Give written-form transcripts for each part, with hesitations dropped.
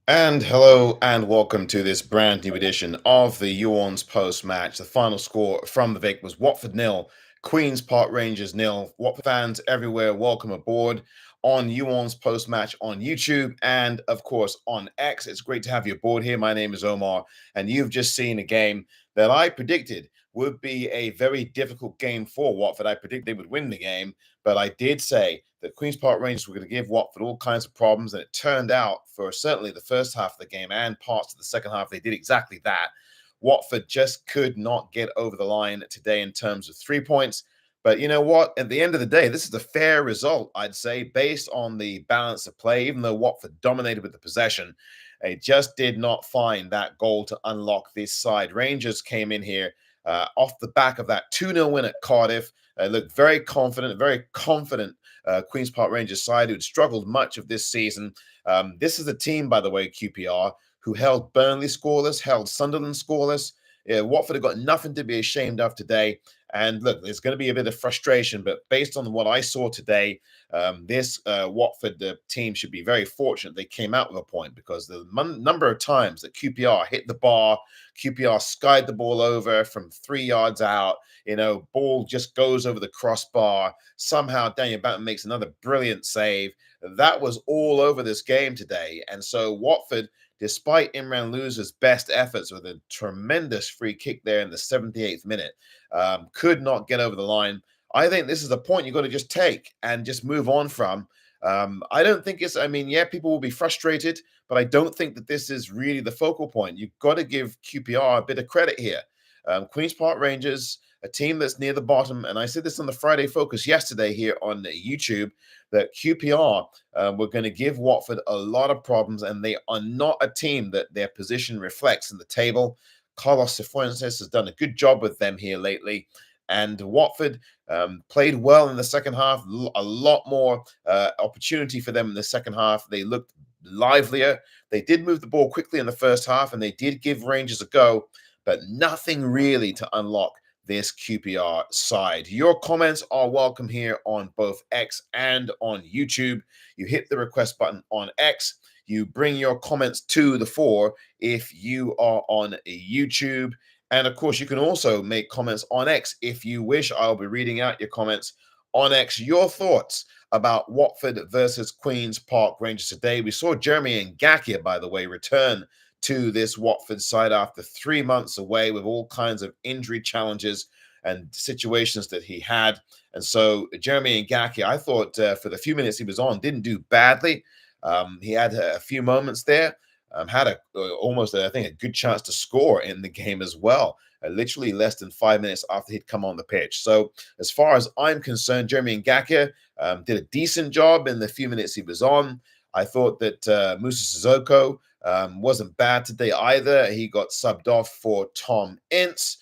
And hello and welcome to this brand new edition of the YOU ORNS post-match. The final score from the Vic was Watford 0, Queen's Park Rangers 0. Watford fans everywhere, welcome aboard on YOU ORNS post-match on YouTube and, of course, on X. It's great to have you aboard here. My name is Omar, and you've just seen a game that I predicted would be a very difficult game for Watford. I predicted they would win the game, but I did say that Queen's Park Rangers were going to give Watford all kinds of problems, and it turned out for certainly the first half of the game and parts of the second half, they did exactly that. Watford just could not get over the line today in terms of 3 points. But you know what? At the end of the day, this is a fair result, I'd say, based on the balance of play. Even though Watford dominated with the possession, they just did not find that goal to unlock this side. Rangers came in here off the back of that 2-0 win at Cardiff. Looked very confident Queen's Park Rangers side who'd struggled much of this season. This is a team, by the way, QPR, who held Burnley scoreless, held Sunderland scoreless. Watford have got nothing to be ashamed of today. And look, there's going to be a bit of frustration, but based on what I saw today, this Watford team should be very fortunate they came out with a point, because the number of times that QPR hit the bar, QPR skied the ball over from 3 yards out, ball just goes over the crossbar. Somehow Daniel Batten makes another brilliant save. That was all over this game today. And so Watford, despite Imran Luzer's best efforts with a tremendous free kick there in the 78th minute, could not get over the line. I think this is a point you've got to just take and just move on from. I don't think yeah, people will be frustrated, but I don't think that this is really the focal point. You've got to give QPR a bit of credit here. Queen's Park Rangers, a team that's near the bottom, and I said this on the Friday Focus yesterday here on YouTube, that QPR were going to give Watford a lot of problems, and they are not a team that their position reflects in the table. Carlos Cifuentes has done a good job with them here lately. And Watford played well in the second half, a lot more opportunity for them in the second half. They looked livelier. They did move the ball quickly in the first half, and they did give Rangers a go, but nothing really to unlock this QPR side. Your comments are welcome here on both X and on YouTube. You hit the request button on X. You bring your comments to the fore if you are on YouTube. And of course, you can also make comments on X if you wish. I'll be reading out your comments on X. Your thoughts about Watford versus Queen's Park Rangers today. We saw Jeremy Ngakia, by the way, return to this Watford side after 3 months away with all kinds of injury challenges and situations that he had. And so Jeremy Ngakia, I thought for the few minutes he was on, didn't do badly. He had a few moments there, had almost, I think, a good chance to score in the game as well, literally less than 5 minutes after he'd come on the pitch. So as far as I'm concerned, Jeremy Ngakia did a decent job in the few minutes he was on. I thought that Musa Sissoko wasn't bad today either. He got subbed off for Tom Ince.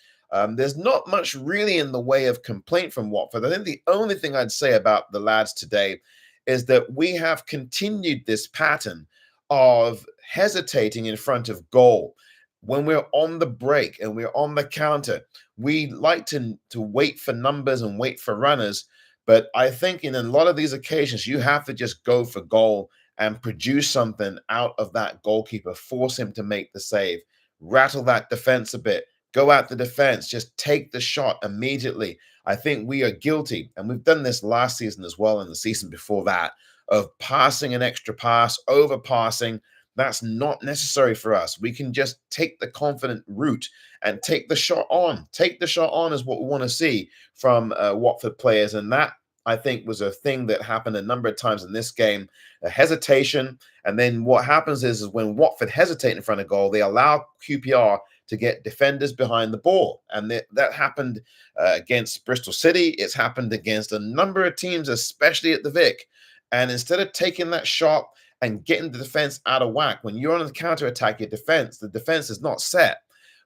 There's not much really in the way of complaint from Watford. I think the only thing I'd say about the lads today is that we have continued this pattern of hesitating in front of goal. When we're on the break and we're on the counter, we like to wait for numbers and wait for runners. But I think in a lot of these occasions, you have to just go for goal and produce something out of that goalkeeper, force him to make the save, rattle that defense a bit, go out the defense, just take the shot immediately. I think we are guilty, and we've done this last season as well and the season before that, of passing an extra pass, overpassing. That's not necessary for us. We can just take the confident route and take the shot on. Take the shot on is what we want to see from Watford players, and that, I think, was a thing that happened a number of times in this game, a hesitation. And then what happens is when Watford hesitate in front of goal, they allow QPR to get defenders behind the ball. And that happened against Bristol City. It's happened against a number of teams, especially at the Vic. And instead of taking that shot and getting the defense out of whack, when you're on the counter-attack, the defense is not set.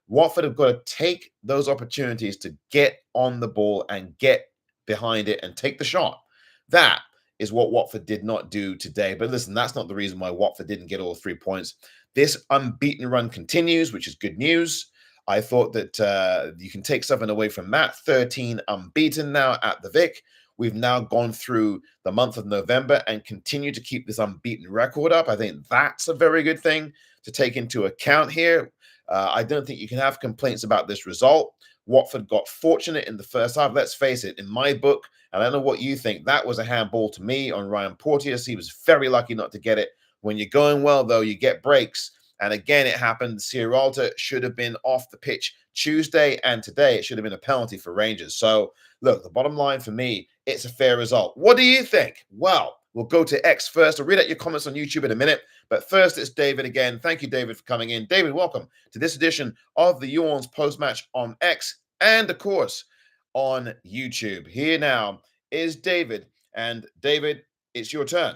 Watford have got to take those opportunities to get on the ball and get behind it and take the shot. That is what Watford did not do today. But listen, that's not the reason why Watford didn't get all 3 points. This unbeaten run continues, which is good news. I thought that you can take something away from that. 13 unbeaten now at the Vic. we've now gone through the month of November and continue to keep this unbeaten record up. I think that's a very good thing to take into account here. I don't think you can have complaints about this result. Watford got fortunate in the first half. Let's face it, in my book, and I don't know what you think, that was a handball to me on Ryan Porteous. He was very lucky not to get it. When you're going well, though, you get breaks. And again, it happened. Sierralta should have been off the pitch Tuesday, and today it should have been a penalty for Rangers. So, look, the bottom line for me, it's a fair result. What do you think? Well, we'll go to X first. I'll read out your comments on YouTube in a minute. But first, it's David again. Thank you, David, for coming in. David, welcome to this edition of the You ORNS post-match on X and, of course, on YouTube. Here now is David. And David, it's your turn.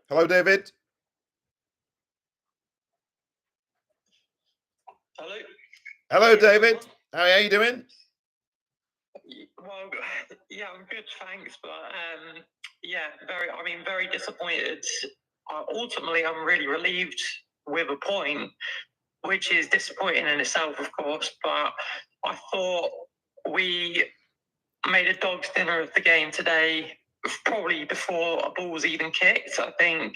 Hello, David. Hello. Hello, David. How are you doing? Well, yeah, I'm good, thanks. But yeah, very disappointed. Ultimately, I'm really relieved with a point, which is disappointing in itself, of course. But I thought we made a dog's dinner of the game today, probably before a ball was even kicked. I think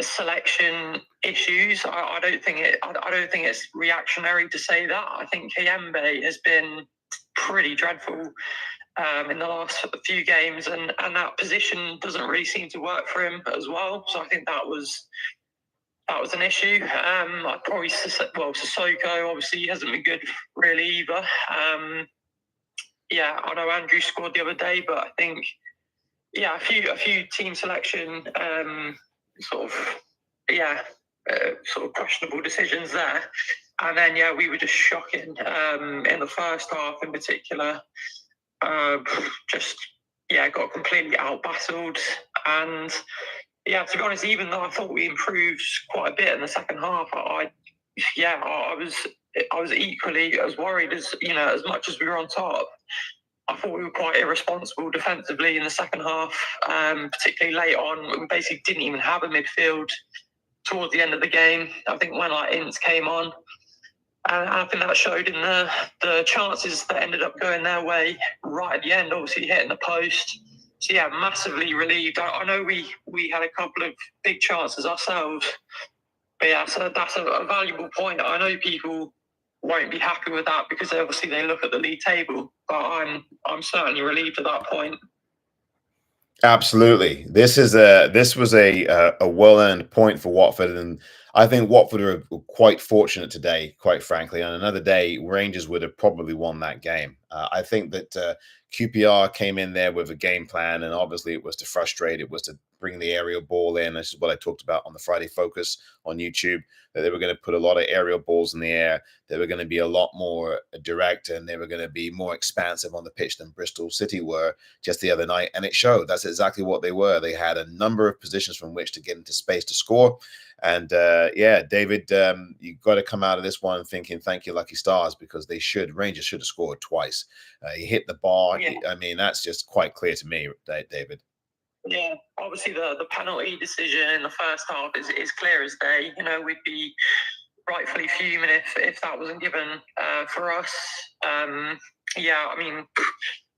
selection issues. I don't think it's reactionary to say that. I think Kayembe has been pretty dreadful in the last few games, and that position doesn't really seem to work for him as well. So I think that was an issue. I'd probably Sissoko obviously hasn't been good really either. Yeah, I know Andrew scored the other day, but I think a few team selection sort of questionable decisions there. And then, we were just shocking in the first half in particular. Got completely out-battled. And, to be honest, even though I thought we improved quite a bit in the second half, I was equally as worried as much as we were on top. I thought we were quite irresponsible defensively in the second half, particularly late on. We basically didn't even have a midfield towards the end of the game. I think when Ince came on, and I think that showed in the chances that ended up going their way right at the end, obviously hitting the post. So yeah, massively relieved. I know we had a couple of big chances ourselves, but yeah, so that's a valuable point. I know people won't be happy with that because obviously they look at the league table, but I'm certainly relieved at that point. Absolutely. This was a well-earned point for Watford, and I think Watford are quite fortunate today, quite frankly. On another day, Rangers would have probably won that game. I think that QPR came in there with a game plan, and obviously it was to frustrate. It was to bring the aerial ball in. This is what I talked about on the Friday Focus on YouTube, that they were going to put a lot of aerial balls in the air. They were going to be a lot more direct, and they were going to be more expansive on the pitch than Bristol City were just the other night, and it showed. That's exactly what they were. They had a number of positions from which to get into space to score. And David, you've got to come out of this one thinking, thank you, lucky stars, because Rangers should have scored twice. He hit the bar. Yeah. I mean, that's just quite clear to me, David. Yeah, obviously the penalty decision in the first half is clear as day. We'd be rightfully fuming if that wasn't given for us. I mean,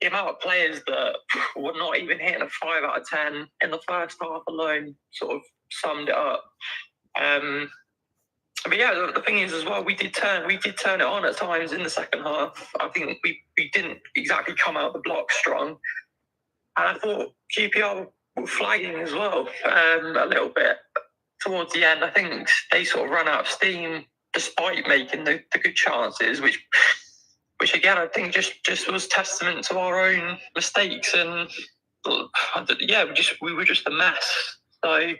the amount of players that were not even hitting a 5 out of 10 in the first half alone sort of summed it up. But yeah, the thing is as well, we did turn it on at times in the second half. I think we didn't exactly come out the block strong. And I thought QPR were flagging as well a little bit towards the end. I think they sort of ran out of steam despite making the good chances, which again I think just was testament to our own mistakes. And we were just a mess. So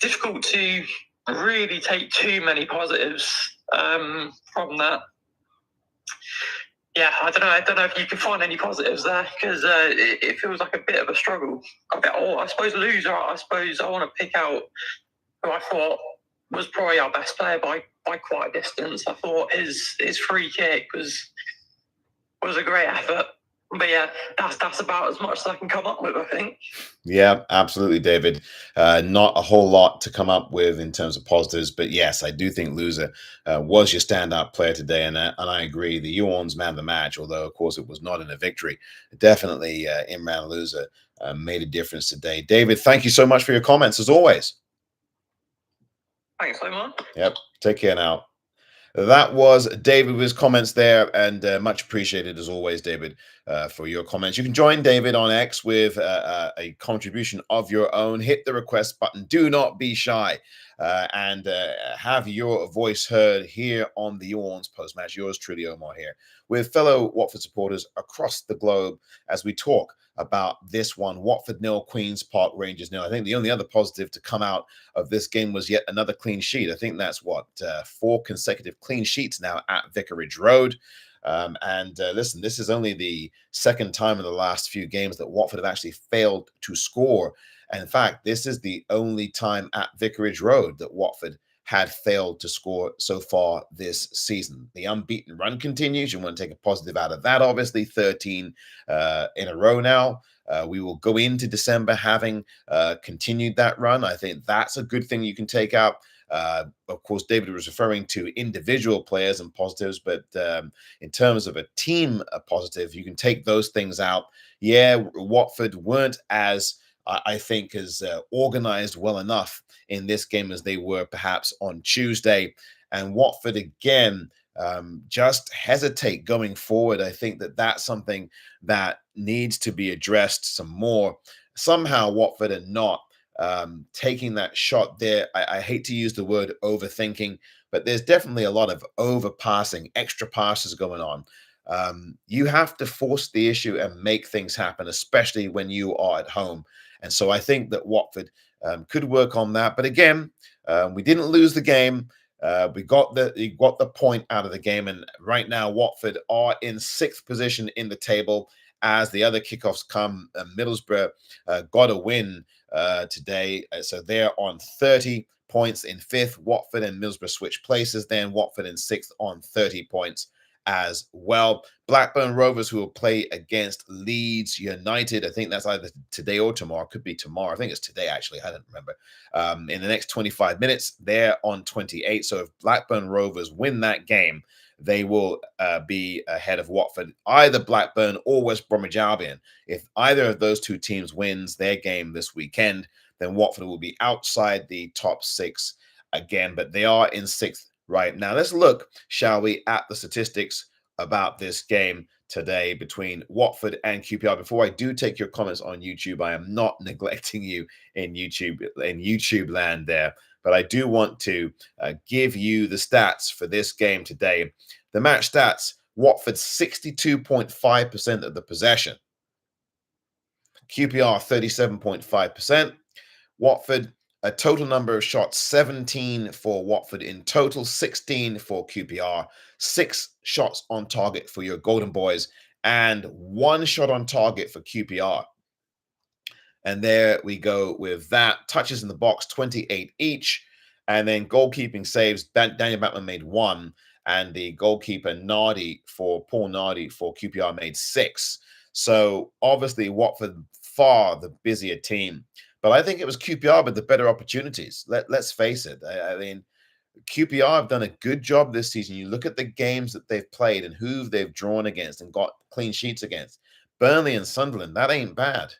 difficult to really take too many positives from that. Yeah, I don't know if you can find any positives there, because it feels like a bit of a struggle. I suppose loser. I suppose I want to pick out who I thought was probably our best player by quite a distance. I thought his free kick was a great effort. But yeah, that's about as much as I can come up with, I think. Yeah, absolutely, David. Not a whole lot to come up with in terms of positives, but yes, I do think Loser was your standout player today, and I agree. The You ORNS man of the match, although of course it was not in a victory, definitely Imran Loser made a difference today. David, thank you so much for your comments as always. Thanks, Omar. Yep. Take care now. That was David with his comments there, and much appreciated as always, David, for your comments. You can join David on X with a contribution of your own. Hit the request button. Do not be shy, and have your voice heard here on the You ORNS post-match. Yours truly, Omar, here with fellow Watford supporters across the globe as we talk about this one. Watford nil, Queen's Park Rangers nil. I think the only other positive to come out of this game was yet another clean sheet. I think that's what 4 consecutive clean sheets now at Vicarage Road. Listen, this is only the second time in the last few games that Watford have actually failed to score. And in fact, this is the only time at Vicarage Road that Watford had failed to score so far this season. The unbeaten run continues. You want to take a positive out of that, obviously, 13 in a row now. We will go into December having continued that run. I think that's a good thing you can take out. Of course, David was referring to individual players and positives, but in terms of a team positive, you can take those things out. Yeah, Watford weren't as, I think, as organized well enough in this game as they were perhaps on Tuesday. And Watford, again, just hesitate going forward. I think that that's something that needs to be addressed some more. Somehow, Watford are not taking that shot there. I hate to use the word overthinking, but there's definitely a lot of overpassing, extra passes going on. You have to force the issue and make things happen, especially when you are at home. And so I think that Watford could work on that. But again, we didn't lose the game. We got the point out of the game, and right now Watford are in 6th position in the table as the other kickoffs come. Middlesbrough got a win today, so they're on 30 points in 5th. Watford and Middlesbrough switch places. Then Watford in 6th on 30 points as well. Blackburn Rovers, who will play against Leeds United. I think that's either today or tomorrow. Could be tomorrow. I think it's today, actually. I don't remember. In the next 25 minutes, they're on 28. So if Blackburn Rovers win that game, they will be ahead of Watford, either Blackburn or West Bromwich Albion. If either of those two teams wins their game this weekend, then Watford will be outside the top 6 again. But they are in 6th right now. Let's look, shall we, at the statistics about this game today between Watford and QPR. Before I do take your comments on YouTube, I am not neglecting you in YouTube land there, but I do want to give you the stats for this game today. The match stats: Watford 62.5% of the possession, QPR 37.5%. Watford, a total number of shots, 17 for Watford in total, 16 for QPR, 6 shots on target for your Golden Boys, and 1 shot on target for QPR. And there we go with that. Touches in the box, 28 each. And then goalkeeping saves, Daniel Batman made 1. And the goalkeeper, Paul Nardi for QPR made 6. So obviously Watford far the busier team. But I think it was QPR with the better opportunities. Let's face it. I mean, QPR have done a good job this season. You look at the games that they've played and who they've drawn against and got clean sheets against. Burnley and Sunderland, that ain't bad.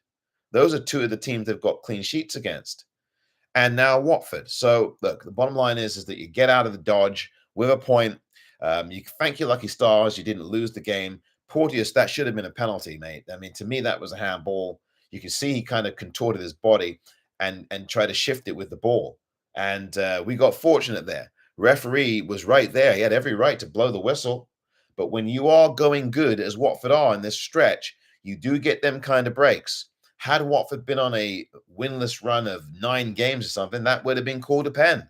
Those are 2 of the teams they've got clean sheets against. And now Watford. So look, the bottom line is that you get out of the dodge with a point. You thank your lucky stars you didn't lose the game. Porteous, that should have been a penalty, mate. I mean, to me, that was a handball. You can see he kind of contorted his body and tried to shift it with the ball. And we got fortunate there. Referee was right there. He had every right to blow the whistle. But when you are going good, as Watford are in this stretch, you do get them kind of breaks. Had Watford been on a winless run of 9 games or something, that would have been called a pen.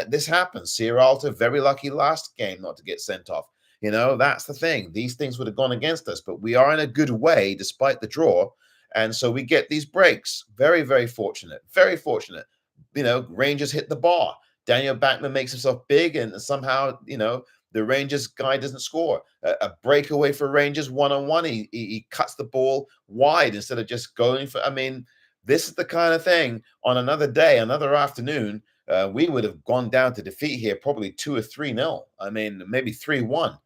This happens. Sierra Alta, very lucky last game not to get sent off. You know, that's the thing. These things would have gone against us, but we are in a good way despite the draw. And so we get these breaks. Very, very fortunate. Very fortunate. You know, Rangers hit the bar. Daniel Backman makes himself big, and somehow, you know, the Rangers guy doesn't score. A breakaway for Rangers one-on-one. He cuts the ball wide instead of just going for. I mean, this is the kind of thing on another day, another afternoon. We would have gone down to defeat here probably 2 or 3-0. I mean, maybe 3-1.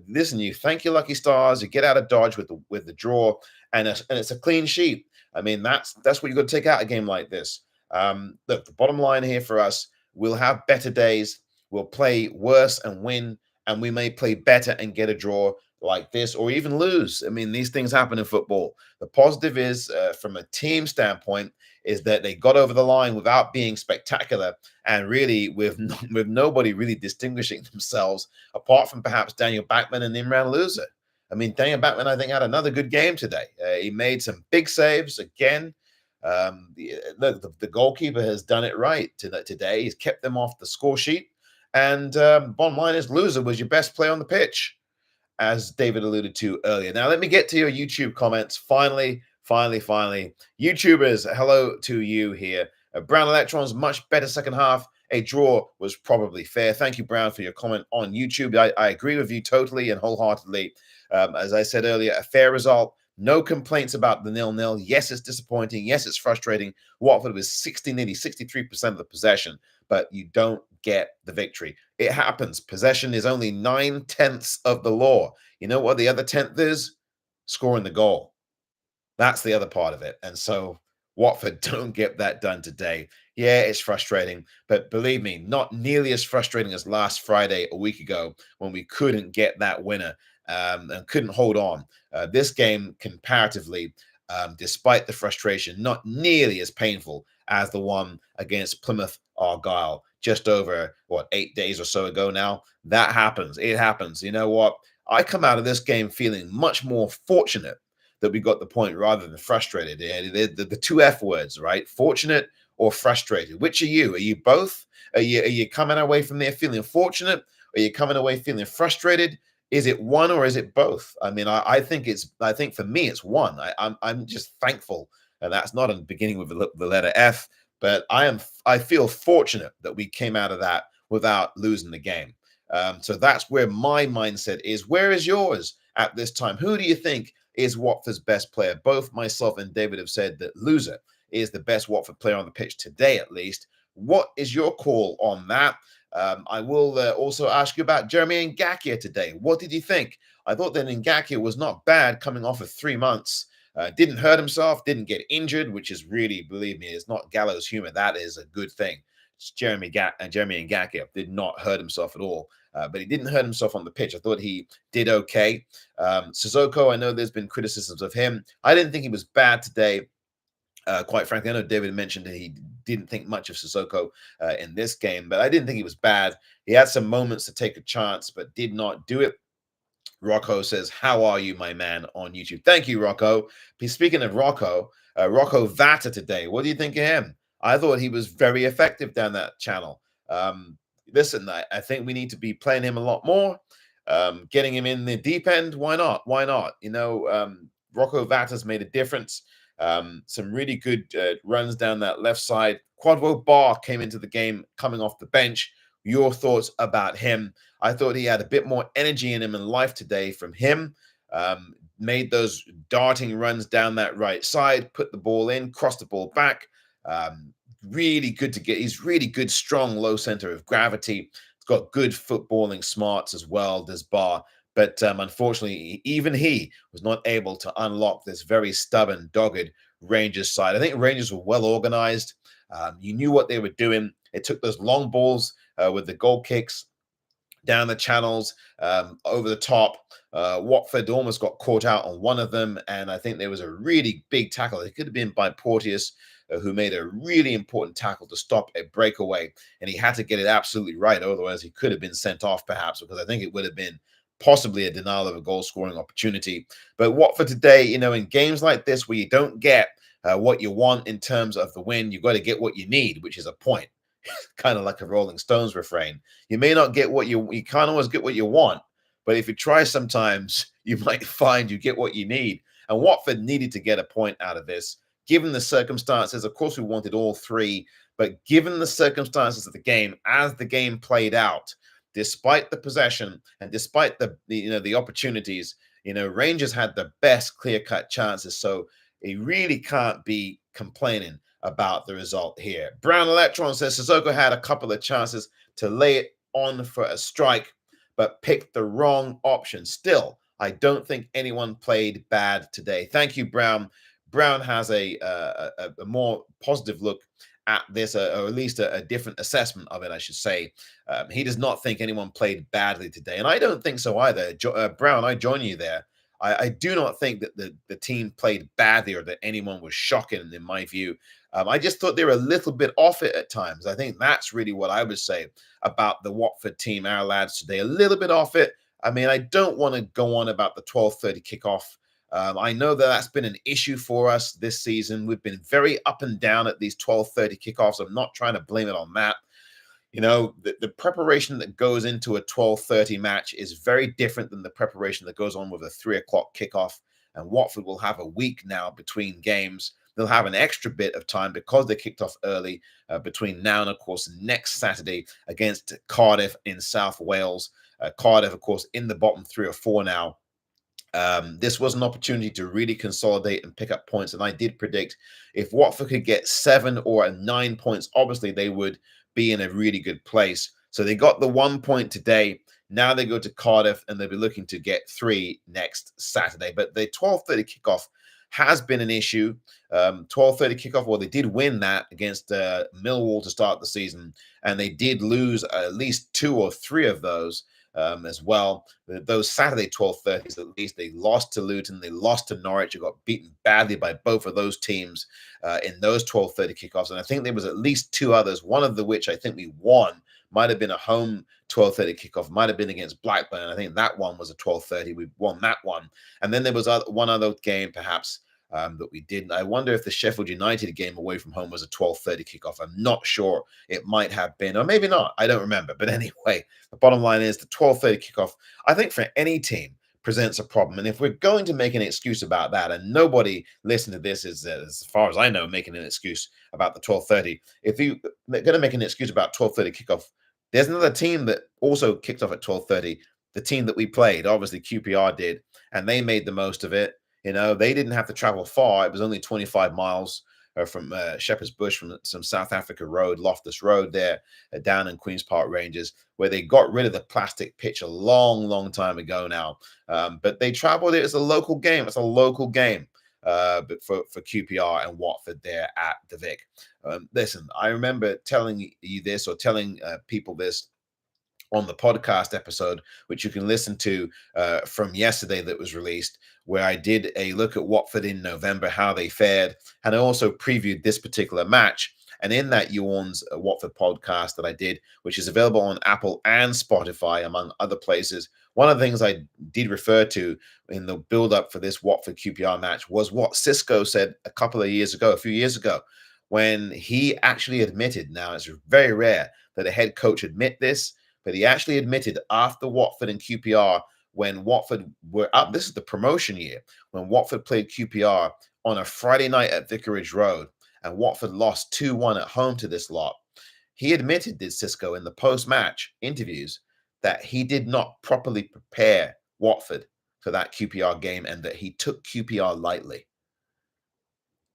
Listen, you thank your lucky stars. You get out of Dodge with the draw, and it's a clean sheet. I mean, that's what you got to take out a game like this. Look, the bottom line here for us: we'll have better days. We'll play worse and win, and we may play better and get a draw like this, or even lose. I mean, these things happen in football. The positive is, from a team standpoint, is that they got over the line without being spectacular, and really with nobody really distinguishing themselves apart from perhaps Daniel Backman and Imran Loser. I mean, Daniel Backman, I think, had another good game today. He made some big saves again. The goalkeeper has done it right today. He's kept them off the score sheet. And bottom line is, Loser was your best player on the pitch, as David alluded to earlier. Now, let me get to your YouTube comments. Finally. YouTubers, hello to you here. Brown Electrons, much better second half. A draw was probably fair. Thank you, Brown, for your comment on YouTube. I agree with you totally and wholeheartedly. As I said earlier, a fair result. No complaints about the 0-0. Yes, it's disappointing. Yes, it's frustrating. Watford was nearly 63% of the possession, but you don't get the victory. It happens. Possession is only 9/10 of the law. You know what the other 10th is? Scoring the goal. That's the other part of it. And so Watford don't get that done today. Yeah, it's frustrating, but believe me, not nearly as frustrating as last Friday, a week ago, when we couldn't get that winner and couldn't hold on. This game, comparatively, despite the frustration, not nearly as painful as the one against Plymouth Argyle just over, 8 days or so ago now. That happens. It happens. You know what? I come out of this game feeling much more fortunate that we got the point rather than frustrated. The two F words, right? Fortunate or frustrated. Which are you? Are you both? Are you coming away from there feeling fortunate? Are you coming away feeling frustrated? Is it one or is it both? I mean, I think for me it's one. I'm just thankful, and that's not in the beginning with the letter F, but I feel fortunate that we came out of that without losing the game. So that's where my mindset is. Where is yours at this time? Who do you think is Watford's best player? Both myself and David have said that Loser is the best Watford player on the pitch today, at least. What is your call on that? I will also ask you about Jeremy Ngakia today. What did you think? I thought that Ngakia was not bad coming off of 3 months. Didn't hurt himself, didn't get injured, which is really, believe me, it's not gallows humor. That is a good thing. Jeremy Ngakia did not hurt himself at all. But he didn't hurt himself on the pitch. I thought he did okay. Sissoko, I know there's been criticisms of him. I didn't think he was bad today. Quite frankly, I know David mentioned that he didn't think much of Sissoko in this game, but I didn't think he was bad. He had some moments to take a chance, but did not do it. Rocco says, "How are you, my man?" on YouTube. Thank you, Rocco. Speaking of Rocco, Rocco Vata today. What do you think of him? I thought he was very effective down that channel. Listen, I think we need to be playing him a lot more, getting him in the deep end. Why not? Why not? You know, Rocco Vata's made a difference. Some really good runs down that left side. Quadwo Bar came into the game coming off the bench. Your thoughts about him? I thought he had a bit more energy in him and life today from him. Made those darting runs down that right side, put the ball in, crossed the ball back. Really good to get. He's really good, strong, low center of gravity. He's got good footballing smarts as well, does Bar. But unfortunately, even he was not able to unlock this very stubborn, dogged Rangers side. I think Rangers were well organized. You knew what they were doing. It took those long balls with the goal kicks down the channels, over the top. Watford almost got caught out on one of them, and I think there was a really big tackle. It could have been by Porteous, who made a really important tackle to stop a breakaway, and he had to get it absolutely right. Otherwise, he could have been sent off, perhaps, because I think it would have been possibly a denial of a goal-scoring opportunity. But Watford today, you know, in games like this where you don't get what you want in terms of the win, you've got to get what you need, which is a point. Kind of like a Rolling Stones refrain. You may not get what you can't always get what you want, but if you try sometimes, you might find you get what you need. And Watford needed to get a point out of this, given the circumstances. Of course, we wanted all three, but given the circumstances of the game, as the game played out, despite the possession and despite the opportunities, Rangers had the best clear-cut chances. So he really can't be complaining about the result here. Brown Electron says Sissoko had a couple of chances to lay it on for a strike, but picked the wrong option. Still, I don't think anyone played bad today. Thank you, Brown. Brown has a more positive look at this, or at least a different assessment of it, I should say. He does not think anyone played badly today, and I don't think so either. Brown, I join you there. I do not think that the team played badly or that anyone was shocking, in my view. I just thought they were a little bit off it at times. I think that's really what I would say about the Watford team, our lads today. A little bit off it. I mean, I don't want to go on about the 12:30 kickoff. I know that that's been an issue for us this season. We've been very up and down at these 12:30 kickoffs. I'm not trying to blame it on that. The preparation that goes into a 12:30 match is very different than the preparation that goes on with a 3 o'clock kickoff. And Watford will have a week now between games. They'll have an extra bit of time because they kicked off early between now and, of course, next Saturday against Cardiff in South Wales. Cardiff, of course, in the bottom 3 or 4 now. This was an opportunity to really consolidate and pick up points. And I did predict if Watford could get 7 or 9 points, obviously they would be in a really good place. So they got the 1 point today. Now they go to Cardiff and they'll be looking to get 3 next Saturday. But the 12:30 kickoff has been an issue. 12:30 kickoff, well, they did win that against Millwall to start the season. And they did lose at least 2 or 3 of those. As well. Those Saturday 12:30s, at least, they lost to Luton, they lost to Norwich, they got beaten badly by both of those teams in those 12:30 kickoffs. And I think there was at least 2 others, one of which I think we won, might have been a home 12:30 kickoff, might have been against Blackburn. I think that one was a 12:30. We won that one. And then there was one other game, perhaps, that we didn't. I wonder if the Sheffield United game away from home was a 12:30 kickoff. I'm not sure. It might have been, or maybe not. I don't remember. But anyway, the bottom line is the 12:30 kickoff, I think for any team, presents a problem. And if we're going to make an excuse about that, and nobody listening to this is, as far as I know, making an excuse about the 12:30. If you're going to make an excuse about 12:30 kickoff, there's another team that also kicked off at 12:30. The team that we played, obviously QPR did, and they made the most of it. They didn't have to travel far. It was only 25 miles from Shepherd's Bush, from some South Africa road, Loftus Road there, down in Queen's Park Rangers, where they got rid of the plastic pitch a long, long time ago now. But they traveled it. It's a local game. It's a local game. But for QPR and Watford there at the Vic. Listen, I remember telling you this, or telling people this on the podcast episode, which you can listen to from yesterday that was released, where I did a look at Watford in November, how they fared, and I also previewed this particular match. And in that You ORNS Watford podcast that I did, which is available on Apple and Spotify, among other places, one of the things I did refer to in the build-up for this Watford QPR match was what Xisco said a few years ago, when he actually admitted, now it's very rare that a head coach admit this, but he actually admitted after Watford and QPR, when Watford were up, this is the promotion year, when Watford played QPR on a Friday night at Vicarage Road, and Watford lost 2-1 at home to this lot. He admitted, did Xisco, in the post-match interviews, that he did not properly prepare Watford for that QPR game and that he took QPR lightly.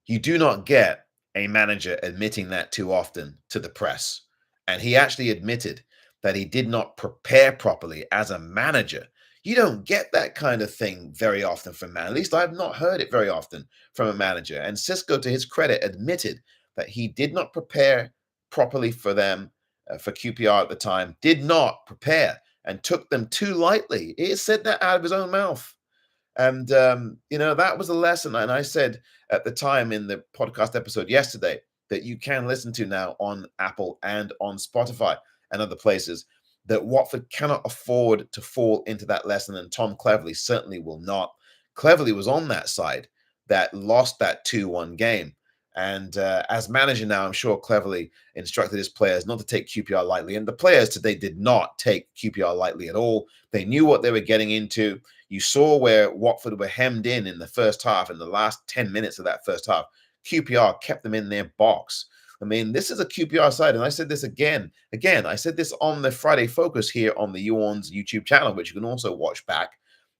You do not get a manager admitting that too often to the press. And he actually admitted that he did not prepare properly as a manager. You don't get that kind of thing very often from man. At least I've not heard it very often from a manager. And Xisco, to his credit, admitted that he did not prepare properly for them, for QPR at the time, did not prepare and took them too lightly. He said that out of his own mouth. And, that was a lesson. And I said at the time in the podcast episode yesterday that you can listen to now on Apple and on Spotify and other places, that Watford cannot afford to fall into that lesson. And Tom Cleverley certainly will not. Cleverley was on that side that lost that 2-1 game. And as manager now, I'm sure Cleverley instructed his players not to take QPR lightly. And the players today did not take QPR lightly at all. They knew what they were getting into. You saw where Watford were hemmed in the first half, in the last 10 minutes of that first half. QPR kept them in their box. I mean, this is a QPR side, and I said this again. I said this on the Friday Focus here on the You ORNS YouTube channel, which you can also watch back.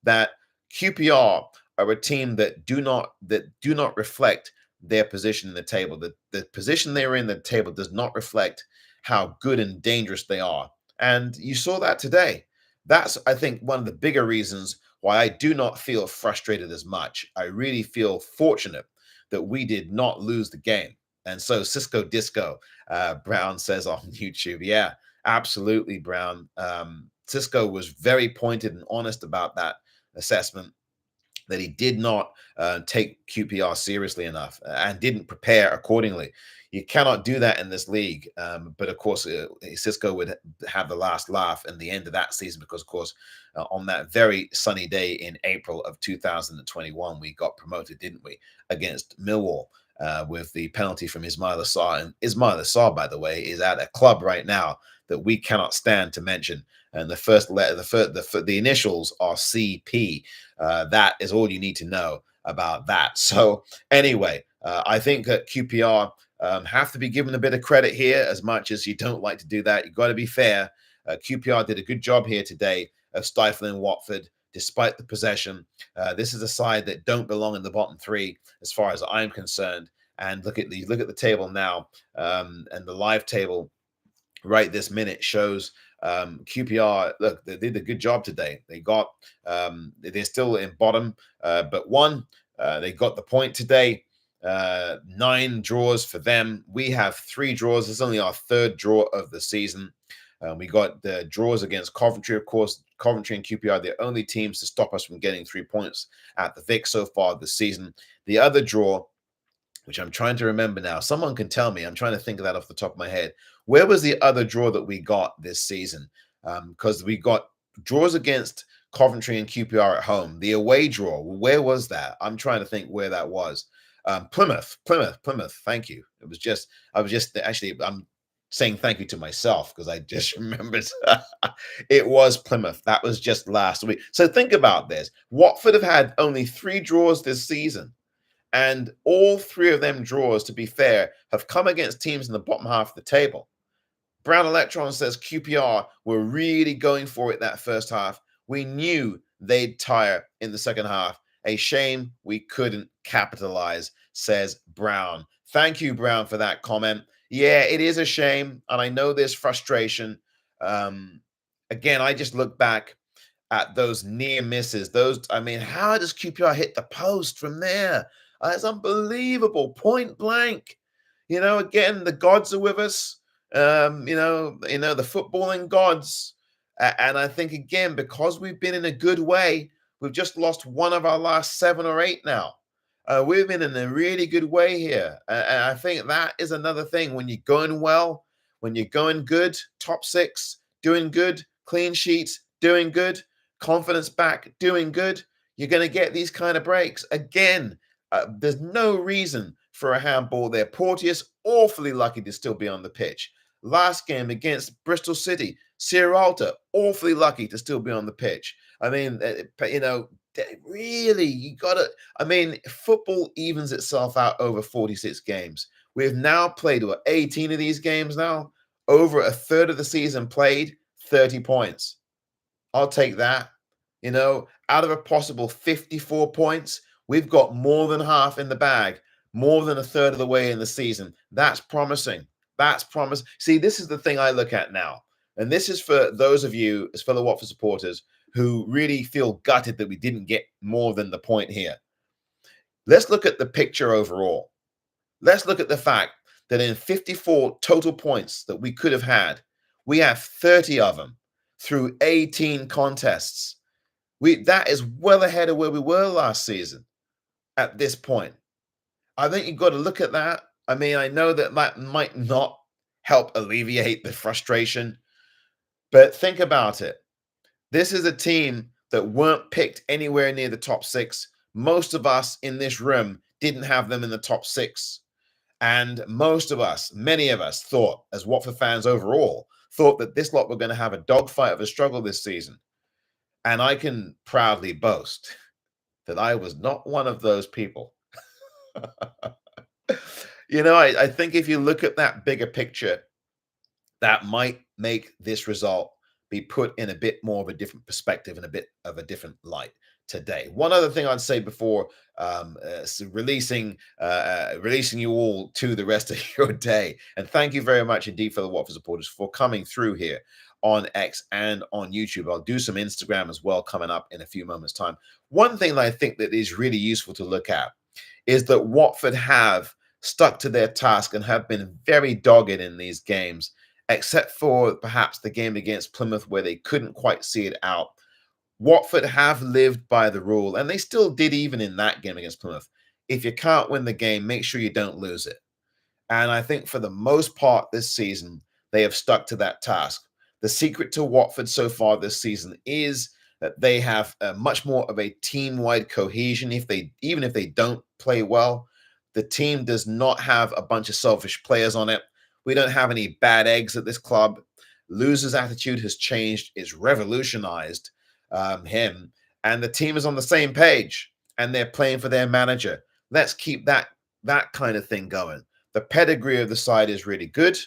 That QPR are a team that do not reflect their position in the table. The position they're in the table does not reflect how good and dangerous they are, and you saw that today. That's, I think, one of the bigger reasons why I do not feel frustrated as much. I really feel fortunate that we did not lose the game. And so Cisco Disco, Brown says on YouTube, yeah, absolutely, Brown. Cisco was very pointed and honest about that assessment, that he did not take QPR seriously enough and didn't prepare accordingly. You cannot do that in this league. But of course, Cisco would have the last laugh in the end of that season because, of course, on that very sunny day in April of 2021, we got promoted, didn't we, against Millwall. With the penalty from Ismail Assar. And Ismail Assar, by the way, is at a club right now that we cannot stand to mention. And the first letter, the initials are CP. That is all you need to know about that. So anyway, I think that QPR have to be given a bit of credit here, as much as you don't like to do that. You've got to be fair. QPR did a good job here today of stifling Watford despite the possession. This is a side that don't belong in the bottom three, as far as I'm concerned. And look at the table now, and the live table right this minute shows QPR. Look, they did a good job today. They got they're still in bottom, but one they got the point today. 9 draws for them. We have 3 draws. This is only our 3rd draw of the season. We got the draws against Coventry, of course. Coventry and QPR are the only teams to stop us from getting 3 points at the Vic so far this season. The other draw, which I'm trying to remember now, someone can tell me. I'm trying to think of that off the top of my head. Where was the other draw that we got this season? Because we got draws against Coventry and QPR at home. The away draw, where was that? I'm trying to think where that was. Plymouth. Thank you. I was just actually, I'm saying thank you to myself because I just remembered it was Plymouth. That was just last week. So think about this. Watford have had only 3 draws this season. And all 3 of them draws, to be fair, have come against teams in the bottom half of the table. Brown Electron says QPR were really going for it that first half. We knew they'd tire in the second half. A shame we couldn't capitalize, says Brown. Thank you, Brown, for that comment. Yeah, it is a shame, and I know there's frustration. Again, I just look back at those near misses. I mean, how does QPR hit the post from there? It's unbelievable, point blank. Again, the gods are with us. The footballing gods. And I think, again, because we've been in a good way, we've just lost one of our last 7 or 8 now. We've been in a really good way here. And I think that is another thing. When you're going well, when you're going good, top 6, doing good, clean sheets, doing good, confidence back, doing good, you're going to get these kind of breaks. Again, there's no reason for a handball there. Porteous, awfully lucky to still be on the pitch. Last game against Bristol City, Sierralta, awfully lucky to still be on the pitch. I mean, really, you got to. I mean, football evens itself out over 46 games. We've now played 18 of these games now. Over a third of the season played, 30 points. I'll take that. Out of a possible 54 points, we've got more than half in the bag, more than a third of the way in the season. That's promising. That's promise. See, this is the thing I look at now. And this is for those of you, as fellow Watford supporters, who really feel gutted that we didn't get more than the point here. Let's look at the picture overall. Let's look at the fact that in 54 total points that we could have had, we have 30 of them through 18 contests. That is well ahead of where we were last season at this point. I think you've got to look at that. I mean, I know that might not help alleviate the frustration, but think about it. This is a team that weren't picked anywhere near the top 6. Most of us in this room didn't have them in the top 6. And many of us thought, as Watford fans overall, thought that this lot were going to have a dogfight of a struggle this season. And I can proudly boast that I was not one of those people. I think if you look at that bigger picture, that might make this result be put in a bit more of a different perspective and a bit of a different light today. One other thing I'd say before releasing you all to the rest of your day, and thank you very much indeed for the Watford supporters for coming through here on X and on YouTube. I'll do some Instagram as well coming up in a few moments' time. One thing that I think that is really useful to look at is that Watford have stuck to their task and have been very dogged in these games, except for perhaps the game against Plymouth where they couldn't quite see it out. Watford have lived by the rule, and they still did even in that game against Plymouth. If you can't win the game, make sure you don't lose it. And I think for the most part this season, they have stuck to that task. The secret to Watford so far this season is that they have much more of a team-wide cohesion. Even if they don't play well, the team does not have a bunch of selfish players on it. We don't have any bad eggs at this club. Loser's attitude has changed. It's revolutionized him, and the team is on the same page, and they're playing for their manager. Let's keep that kind of thing going. The pedigree of the side is really good,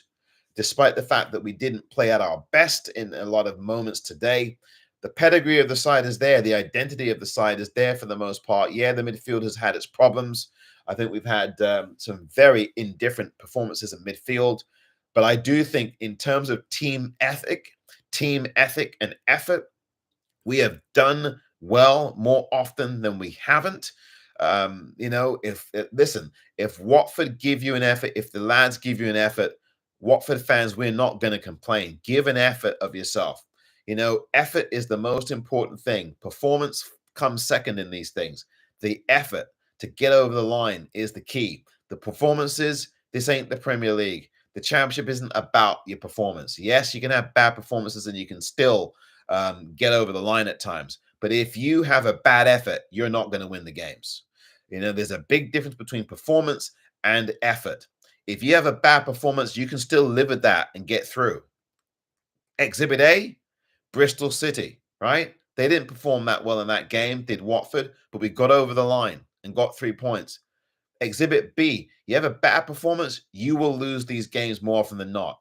despite the fact that we didn't play at our best in a lot of moments today. The pedigree of the side is there. The identity of the side is there for the most part. Yeah, the midfield has had its problems. I think we've had some very indifferent performances in midfield. But I do think in terms of team ethic and effort, we have done well more often than we haven't. If Watford give you an effort, if the lads give you an effort, Watford fans, we're not going to complain. Give an effort of yourself. Effort is the most important thing. Performance comes second in these things. The effort to get over the line is the key. The performances, this ain't the Premier League. The Championship isn't about your performance. Yes, you can have bad performances and you can still get over the line at times. But if you have a bad effort, you're not going to win the games. There's a big difference between performance and effort. If you have a bad performance, you can still live with that and get through. Exhibit A, Bristol City, right? They didn't perform that well in that game, did Watford, but we got over the line and got 3 points. Exhibit B, you have a bad performance, you will lose these games more often than not.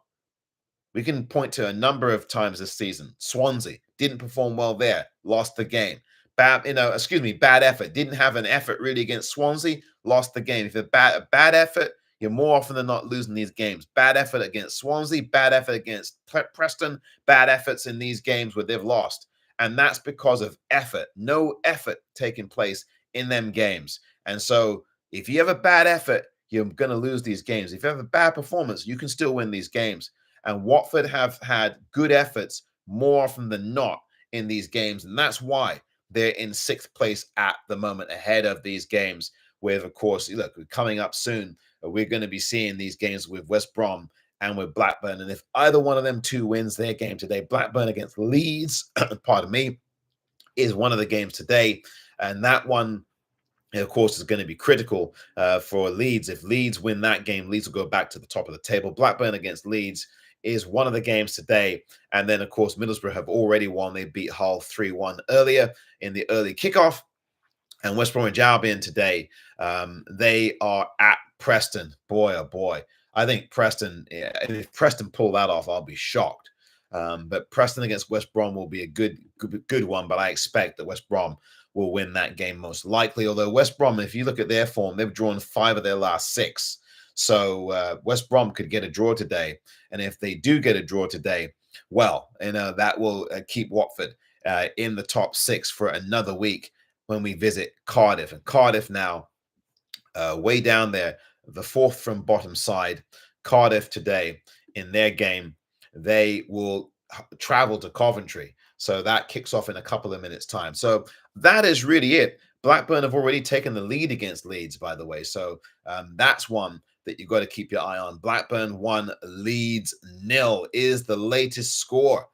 We can point to a number of times this season. Swansea didn't perform well there, lost the game. Bad effort. Didn't have an effort really against Swansea, lost the game. If a bad effort, you're more often than not losing these games. Bad effort against Swansea, bad effort against Preston, bad efforts in these games where they've lost. And that's because of effort. No effort taking place in them games. And so if you have a bad effort, you're going to lose these games. If you have a bad performance, you can still win these games. And Watford have had good efforts more often than not in these games. And that's why they're in 6th place at the moment ahead of these games. With, of course, look, coming up soon, we're going to be seeing these games with West Brom and with Blackburn. And if either one of them two wins their game today, Blackburn against Leeds, pardon me, is one of the games today. And that one, of course, is going to be critical for Leeds. If Leeds win that game, Leeds will go back to the top of the table. Blackburn against Leeds is one of the games today. And then, of course, Middlesbrough have already won. They beat Hull 3-1 earlier in the early kickoff. And West Bromwich Albion today, they are at Preston. Boy, oh boy. I think Preston, if Preston pull that off, I'll be shocked. But Preston against West Brom will be a good one. But I expect that West Brom will win that game most likely. Although West Brom, if you look at their form, they've drawn 5 of their last 6. So West Brom could get a draw today. And if they do get a draw today, well, that will keep Watford in the top 6 for another week when we visit Cardiff. And Cardiff now way down there, the 4th from bottom side. Cardiff today in their game, they will travel to Coventry. So that kicks off in a couple of minutes' time. So that is really it. Blackburn have already taken the lead against Leeds, by the way. So that's one that you've got to keep your eye on. Blackburn 1, Leeds 0 is the latest score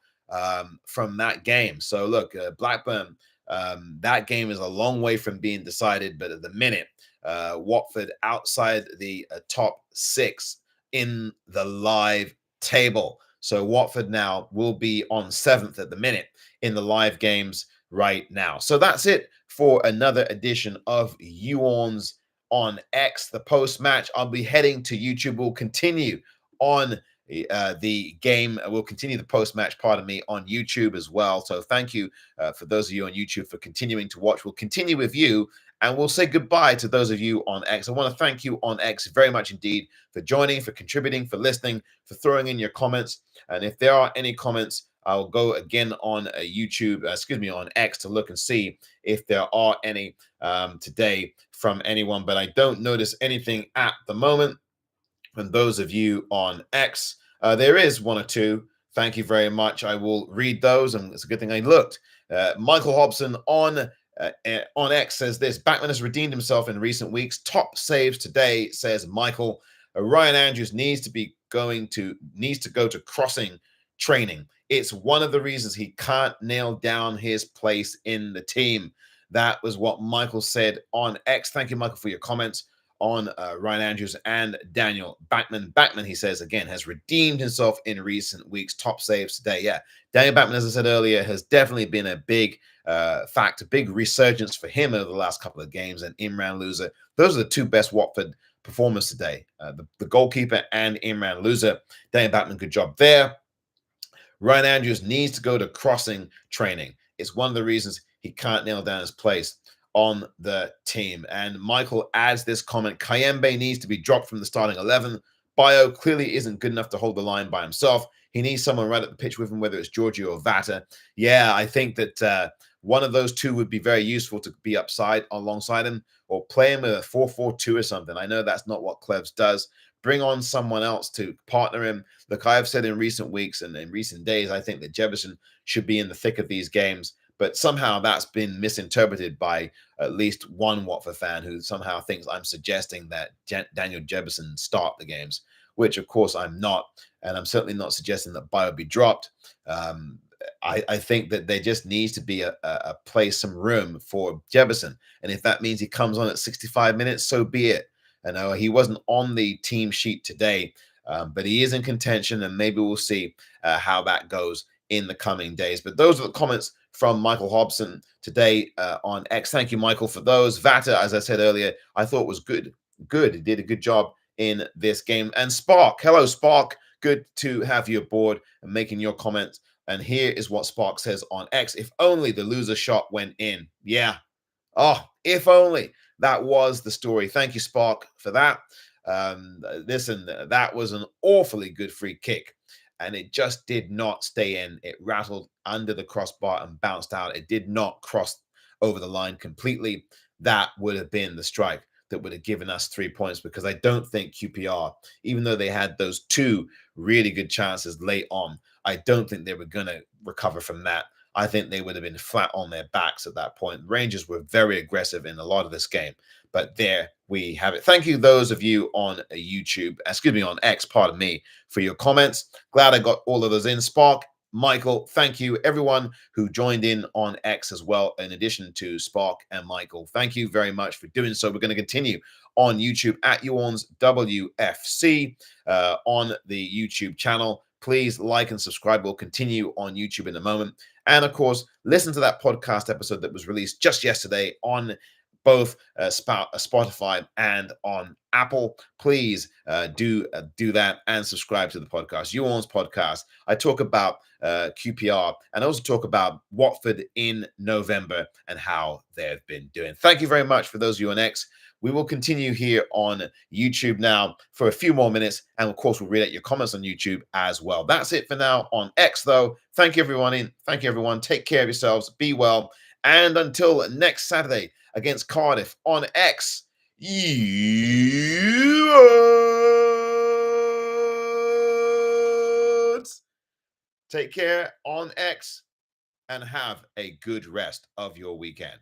from that game. So look, Blackburn, that game is a long way from being decided, but at the minute, Watford outside the top 6 in the live table. So Watford now will be on 7th at the minute in the live games right now. So that's it for another edition of You ORNS on X. The post-match, I'll be heading to YouTube. We'll continue on the game. We'll continue the post-match, pardon me, on YouTube as well. So thank you for those of you on YouTube for continuing to watch. We'll continue with you, and we'll say goodbye to those of you on X. I want to thank you on X very much indeed for joining, for contributing, for listening, for throwing in your comments. And if there are any comments, I'll go again on YouTube, on X, to look and see if there are any today from anyone, but I don't notice anything at the moment. And those of you on X, there is one or two. Thank you very much. I will read those, and it's a good thing I looked. Michael Hobson on X says this: Backman has redeemed himself in recent weeks. Top saves today, says Michael. Ryan Andrews needs to go to crossing training. It's one of the reasons he can't nail down his place in the team. That was what Michael said on X. Thank you, Michael, for your comments on Ryan Andrews and Daniel Backman. Backman, he says, again, has redeemed himself in recent weeks. Top saves today. Yeah, Daniel Backman, as I said earlier, has definitely been a big factor, big resurgence for him over the last couple of games. And Imran Loser, those are the two best Watford performers today, the goalkeeper and Imran Loser. Daniel Backman, good job there. Ryan Andrews needs to go to crossing training. It's one of the reasons he can't nail down his place on the team. And Michael adds this comment: Kayembe needs to be dropped from the starting 11. Bio clearly isn't good enough to hold the line by himself. He needs someone right at the pitch with him, whether it's Giorgio or Vata. Yeah, I think that one of those two would be very useful to be alongside him, or play him a 4-4-2 or something. I know that's not what Cleves does. Bring on someone else to partner him. Look, I've said in recent weeks and in recent days, I think that Jefferson should be in the thick of these games, but somehow that's been misinterpreted by at least one Watford fan who somehow thinks I'm suggesting that Daniel Jefferson start the games, which of course I'm not, and I'm certainly not suggesting that Bio be dropped. I think that there just needs to be a place, some room for Jefferson, and if that means he comes on at 65 minutes, so be it. I know he wasn't on the team sheet today, but he is in contention, and maybe we'll see how that goes in the coming days. But those are the comments from Michael Hobson today on X. Thank you, Michael, for those. Vata, as I said earlier, I thought was good. Good. He did a good job in this game. And Spark, hello, Spark. Good to have you aboard and making your comments. And here is what Spark says on X: if only the loser shot went in. Yeah. Oh, if only that was the story. Thank you, Spark, for that. Listen, that was an awfully good free kick, and it just did not stay in. It rattled under the crossbar and bounced out. It did not cross over the line completely. That would have been the strike that would have given us 3 points, because I don't think QPR, even though they had those two really good chances late on, I don't think they were going to recover from that. I think they would have been flat on their backs at that point. Rangers were very aggressive in a lot of this game, but there we have it. Thank you, those of you on YouTube, on X, pardon me, for your comments. Glad I got all of those in. Spark, Michael, thank you. Everyone who joined in on X as well, in addition to Spark and Michael, thank you very much for doing so. We're going to continue on YouTube at YOU ORNS WFC on the YouTube channel. Please like and subscribe. We'll continue on YouTube in a moment. And of course, listen to that podcast episode that was released just yesterday on both Spotify and on Apple. Please do that and subscribe to the podcast, YOU ORNS podcast. I talk about QPR, and I also talk about Watford in November and how they've been doing. Thank you very much for those of you on X. We will continue here on YouTube now for a few more minutes, and of course, we'll read out your comments on YouTube as well. That's it for now on X, though. Thank you, everyone. Thank you, everyone. Take care of yourselves. Be well. And until next Saturday against Cardiff on X, you ORNS. Take care on X and have a good rest of your weekend.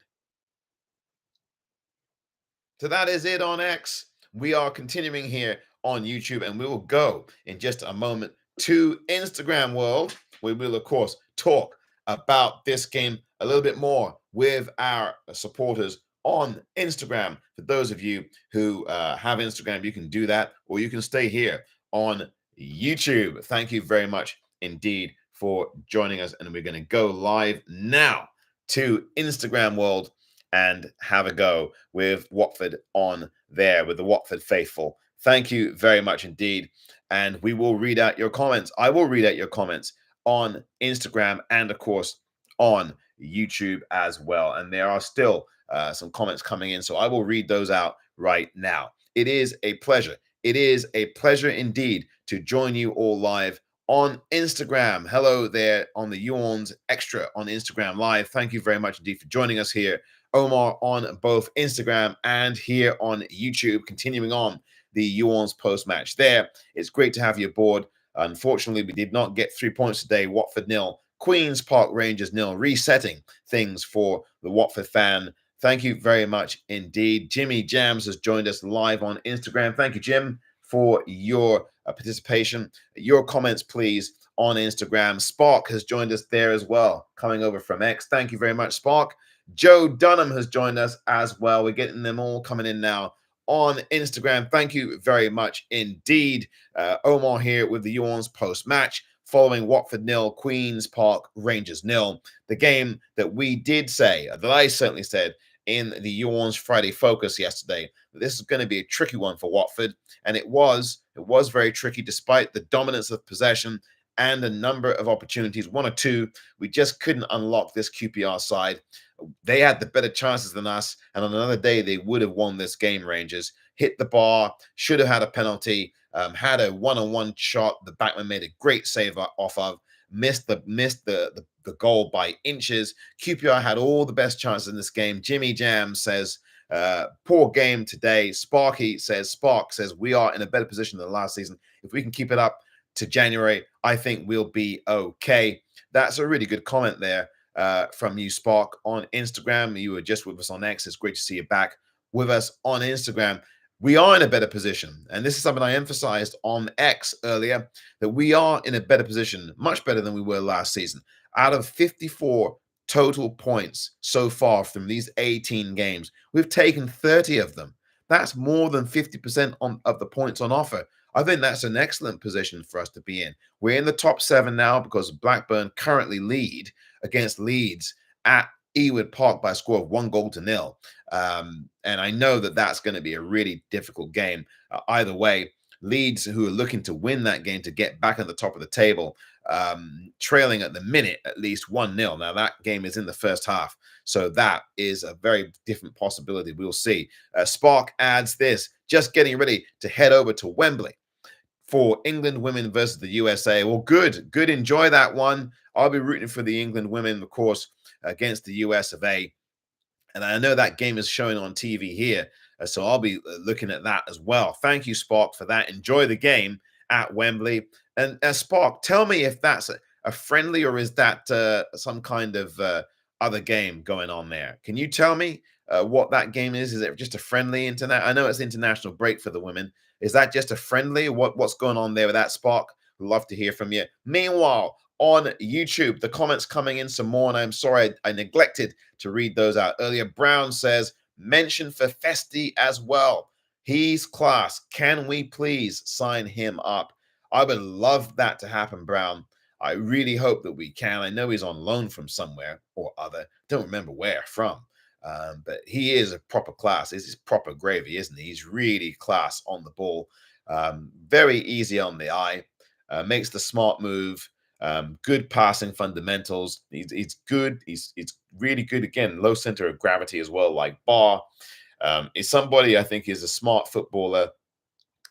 So that is it on X. We are continuing here on YouTube, and we will go in just a moment to Instagram world, where we'll, of course, talk about this game a little bit more with our supporters on Instagram. For those of you who have Instagram, you can do that, or you can stay here on YouTube. Thank you very much indeed for joining us, and we're going to go live now to Instagram world and have a go with Watford on there with the Watford faithful. Thank you very much indeed. And we will read out your comments. I will read out your comments on Instagram and, of course, on YouTube as well. And there are still some comments coming in, so I will read those out right now. It is a pleasure. It is a pleasure indeed to join you all live on Instagram. Hello there on the You ORNS Extra on Instagram Live. Thank you very much indeed for joining us here. Omar on both Instagram and here on YouTube, continuing on the You ORNS post-match there. It's great to have you aboard. Unfortunately, we did not get 3 points today. Watford nil, Queen's Park Rangers nil, resetting things for the Watford fan. Thank you very much indeed. Jimmy Jams has joined us live on Instagram. Thank you, Jim, for your participation. Your comments, please, on Instagram. Spark has joined us there as well, coming over from X. Thank you very much, Spark. Joe Dunham has joined us as well. We're getting them all coming in now on Instagram. Thank you very much indeed. Omar here with the You ORNS post-match following Watford nil, Queen's Park Rangers nil. The game that we did say, that I certainly said in the You ORNS Friday Focus yesterday, this is going to be a tricky one for Watford, and it was very tricky despite the dominance of possession and a number of opportunities, one or two. We just couldn't unlock this QPR side. They had the better chances than us, and on another day they would have won this game. Rangers hit the bar, should have had a penalty, had a one-on-one shot the backman made a great save off of, missed the goal by inches. QPR had all the best chances in this game. Jimmy Jam says poor game today. Spark says we are in a better position than last season. If we can keep it up to January, I think we'll be okay. That's a really good comment there from you, Spark, on Instagram. You were just with us on X. It's great to see you back with us on Instagram. We are in a better position, and this is something I emphasized on X earlier, that we are in a better position, much better than we were last season. Out of 54 total points so far from these 18 games, we've taken 30 of them. That's more than 50% of the points on offer. I think that's an excellent position for us to be in. We're in the top 7 now because Blackburn currently lead against Leeds at Ewood Park by a score of 1-0. And I know that that's going to be a really difficult game. Either way, Leeds, who are looking to win that game to get back at the top of the table, trailing at the minute at least 1-0. Now, that game is in the first half, so that is a very different possibility. We'll see. Spark adds this, just getting ready to head over to Wembley for England women versus the USA. Well, good. Enjoy that one. I'll be rooting for the England women, of course, against the US of A. And I know that game is showing on TV here, so I'll be looking at that as well. Thank you, Spark, for that. Enjoy the game at Wembley. And Spark, tell me if that's a friendly or is that some kind of other game going on there? Can you tell me what that game is? Is it just a friendly internet? I know it's international break for the women. Is that just a friendly? What's going on there with that, Spark? Love to hear from you. Meanwhile, on YouTube, the comments coming in some more, and I'm sorry I neglected to read those out earlier. Brown says, mention for Festi as well. He's class. Can we please sign him up? I would love that to happen, Brown. I really hope that we can. I know he's on loan from somewhere or other. Don't remember where from. But he is a proper class. He's proper gravy, isn't he? He's really class on the ball. Very easy on the eye. Makes the smart move. Good passing fundamentals. He's good. He's really good. Again, low center of gravity as well, like Barr. Is somebody I think is a smart footballer.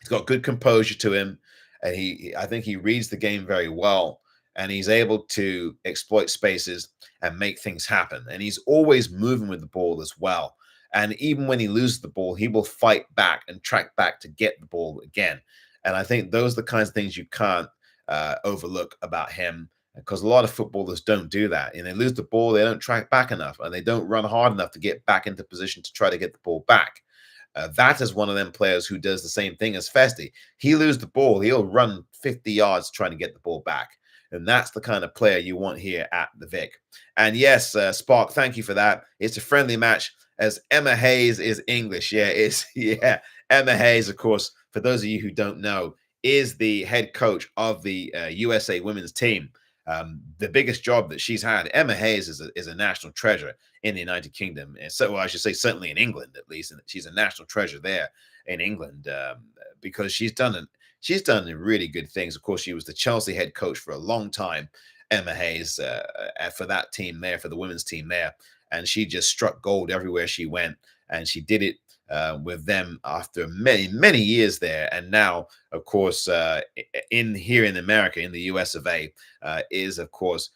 He's got good composure to him, and I think he reads the game very well, and he's able to exploit spaces and make things happen. And he's always moving with the ball as well. And even when he loses the ball, he will fight back and track back to get the ball again. And I think those are the kinds of things you can't overlook about him, because a lot of footballers don't do that. And they lose the ball, they don't track back enough, and they don't run hard enough to get back into position to try to get the ball back. That is one of them players who does the same thing as Festi. He loses the ball, he'll run 50 yards trying to get the ball back. And that's the kind of player you want here at the Vic. And yes, Spark, thank you for that. It's a friendly match, as Emma Hayes is English. Yeah, Emma Hayes, of course, for those of you who don't know, is the head coach of the USA women's team. The biggest job that she's had, Emma Hayes is a national treasure in the United Kingdom. And so, well, I should say certainly in England at least, and she's a national treasure there in England because she's done really good things. Of course, she was the Chelsea head coach for a long time, Emma Hayes, for that team there, for the women's team there, and she just struck gold everywhere she went, and she did it with them after many years there. And now, of course, here in America, in the US of A, is of course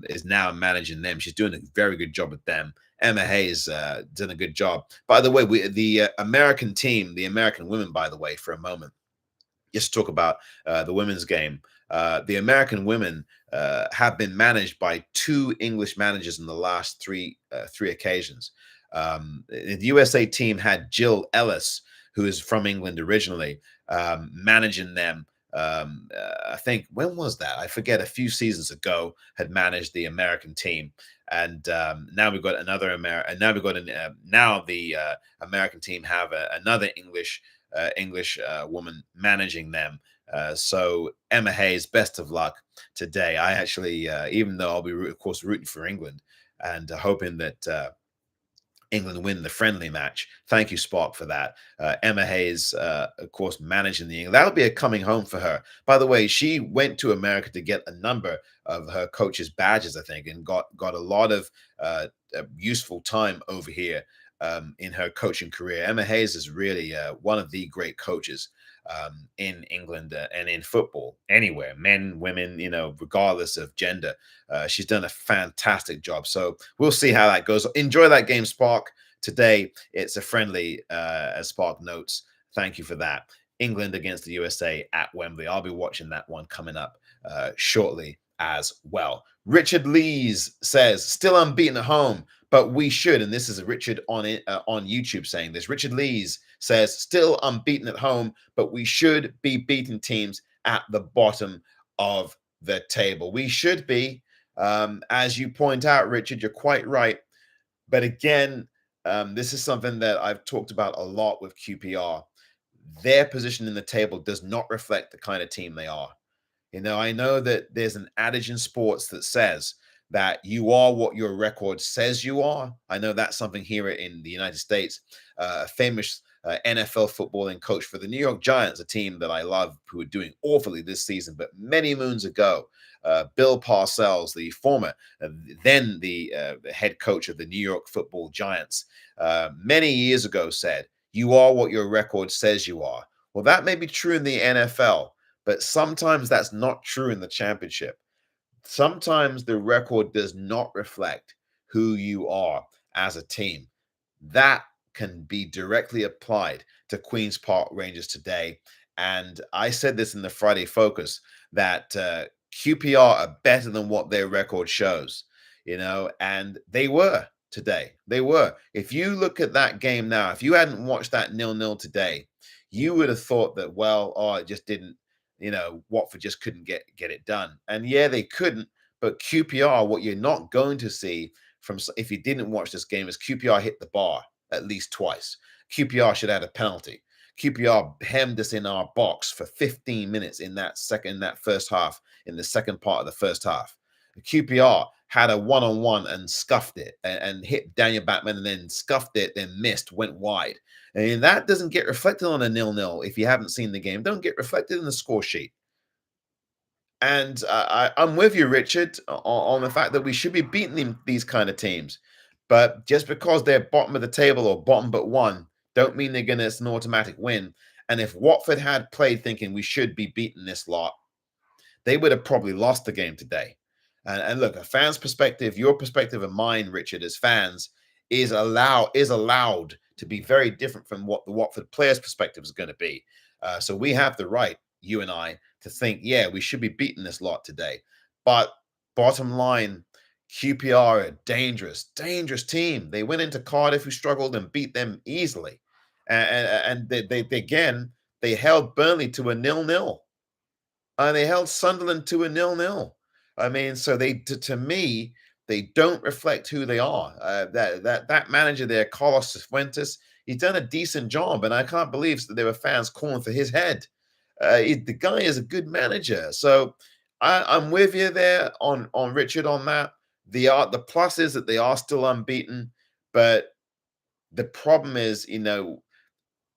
is now managing them. She's doing a very good job with them. Emma Hayes done a good job. By the way, the American team, the American women, by the way, for a moment, just to talk about the women's game. The American women have been managed by two English managers in the last three occasions. The USA team had Jill Ellis, who is from England originally, managing them. I think when was that? I forget. A few seasons ago, had managed the American team, and now we've got another American. Now we've got now the American team have another English woman managing them. So Emma Hayes, best of luck today. I actually, even though I'll be, of course, rooting for England and hoping that England win the friendly match. Thank you, Spark, for that. Emma Hayes, of course, managing the England. That'll be a coming home for her. By the way, she went to America to get a number of her coach's badges, I think, and got a lot of useful time over here in her coaching career. Emma Hayes is really one of the great coaches in England and in football, anywhere, men, women, regardless of gender. She's done a fantastic job. So we'll see how that goes. Enjoy that game, Spark. Today, it's a friendly, as Spark notes. Thank you for that. England against the USA at Wembley. I'll be watching that one coming up shortly as well. Richard Lees says, still unbeaten at home, but we should. And this is Richard on YouTube saying this. Richard Lees says, still unbeaten at home, but we should be beating teams at the bottom of the table. We should be. As you point out, Richard, you're quite right. But again, this is something that I've talked about a lot with QPR. Their position in the table does not reflect the kind of team they are. I know that there's an adage in sports that says that you are what your record says you are. I know that's something here in the United States. A famous NFL footballing coach for the New York Giants, a team that I love, who are doing awfully this season, but many moons ago, Bill Parcells, the former, then the head coach of the New York Football Giants, many years ago said, you are what your record says you are. Well, that may be true in the NFL, but sometimes that's not true in the championship. Sometimes the record does not reflect who you are as a team. That can be directly applied to Queen's Park Rangers today. And I said this in the Friday Focus that QPR are better than what their record shows, and they were today. They were. If you look at that game now, if you hadn't watched that 0-0 today, you would have thought that, it just didn't, Watford just couldn't get it done. And yeah, they couldn't. But QPR, what you're not going to see from, if you didn't watch this game, is QPR hit the bar at least twice. QPR should have a penalty. QPR hemmed us in our box for 15 minutes in that first half, in the second part of the first half. QPR had a one-on-one and scuffed it and hit Daniel Batman and then scuffed it, then missed, went wide. And that doesn't get reflected on a 0-0 if you haven't seen the game. Don't get reflected in the score sheet. And I'm with you, Richard, on the fact that we should be beating these kind of teams. But just because they're bottom of the table or bottom but one, don't mean it's an automatic win. And if Watford had played thinking we should be beating this lot, they would have probably lost the game today. And look, a fan's perspective, your perspective and mine, Richard, as fans, is allowed to be very different from what the Watford players' perspective is going to be. So we have the right, you and I, to think, yeah, we should be beating this lot today. But bottom line, QPR are a dangerous team. They went into Cardiff, who struggled, and beat them easily. And they held Burnley to a 0-0. And they held Sunderland to a 0-0. I mean, so to me, they don't reflect who they are. That manager there, Carlos Fuentes, he's done a decent job, and I can't believe that there were fans calling for his head. The guy is a good manager. So I'm with you there on Richard on that. The plus is that they are still unbeaten, but the problem is,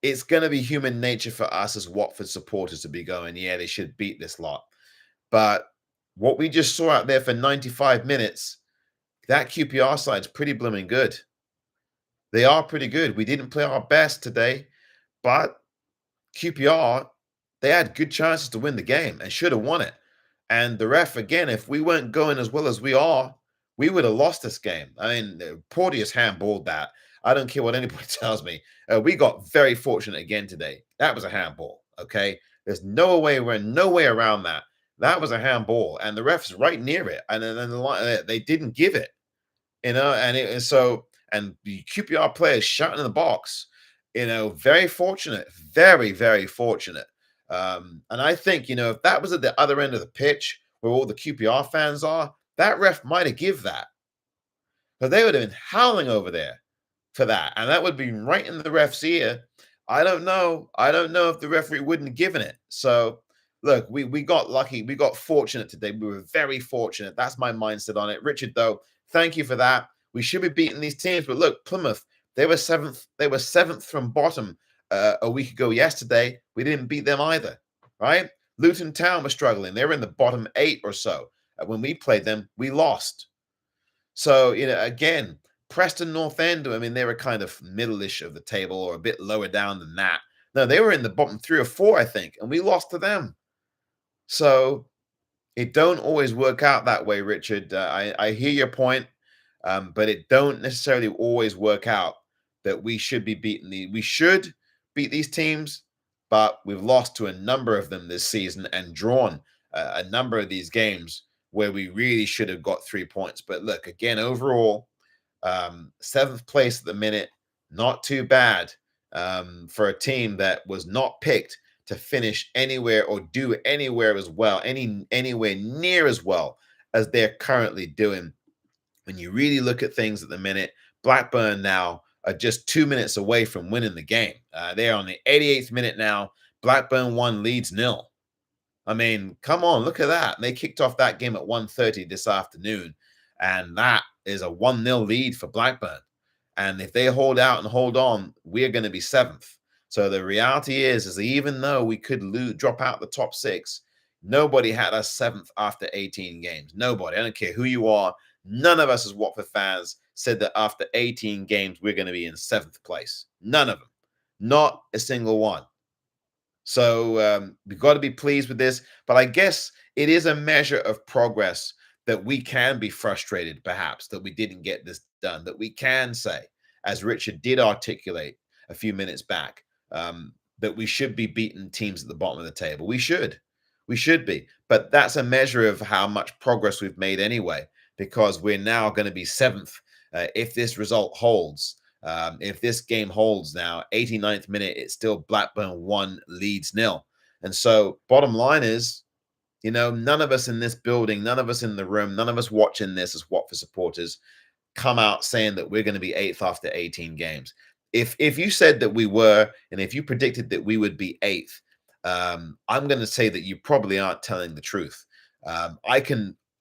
it's going to be human nature for us as Watford supporters to be going, yeah, they should beat this lot. But what we just saw out there for 95 minutes, that QPR side's pretty blooming good. They are pretty good. We didn't play our best today, but QPR, they had good chances to win the game and should have won it. And the ref, again, if we weren't going as well as we are, we would have lost this game. I mean, Porteous handballed that. I don't care what anybody tells me. We got very fortunate again today. That was a handball, okay? There's we're no way around that. That was a handball, and the ref's right near it, and then they didn't give it, and the QPR players shouting in the box, very fortunate, very, very fortunate. And I think, if that was at the other end of the pitch where all the QPR fans are, that ref might have give that. But they would have been howling over there for that. And that would be right in the ref's ear. I don't know. I don't know if the referee wouldn't have given it. So look, we got lucky. We got fortunate today. We were very fortunate. That's my mindset on it. Richard, though, thank you for that. We should be beating these teams. But look, Plymouth, they were seventh. They were seventh from bottom a week ago yesterday. We didn't beat them either, right? Luton Town was struggling. They were in the bottom 8 or so. When we played them, we lost. So, again, Preston North End, I mean, they were kind of middle-ish of the table or a bit lower down than that. No, they were in the bottom 3 or 4, I think, and we lost to them. So it don't always work out that way, Richard. I hear your point, but it don't necessarily always work out that we should be we should beat these teams, but we've lost to a number of them this season and drawn a number of these games where we really should have got 3 points. But look, again, overall, 7th place at the minute, not too bad for a team that was not picked to finish anywhere or do anywhere as well, anywhere near as well as they're currently doing. When you really look at things at the minute, Blackburn now are just 2 minutes away from winning the game. They're on the 88th minute now. Blackburn 1, Leeds 0. I mean, come on, look at that. They kicked off that game at 1:30 this afternoon, and that is a 1-0 lead for Blackburn. And if they hold out and hold on, we're going to be 7th. So the reality is even though we could drop out the top 6, nobody had us 7th after 18 games. Nobody. I don't care who you are. None of us as Watford fans said that after 18 games, we're going to be in 7th place. None of them. Not a single one. So we've got to be pleased with this. But I guess it is a measure of progress that we can be frustrated, perhaps, that we didn't get this done, that we can say, as Richard did articulate a few minutes back, that we should be beating teams at the bottom of the table. We should. We should be. But that's a measure of how much progress we've made anyway, because we're now going to be 7th if this result holds. If this game holds now, 89th minute, it's still Blackburn 1, Leeds 0. And so bottom line is, none of us in this building, none of us in the room, none of us watching this as Watford supporters come out saying that we're going to be 8th after 18 games. If you said that we were, and if you predicted that we would be 8th, I'm going to say that you probably aren't telling the truth.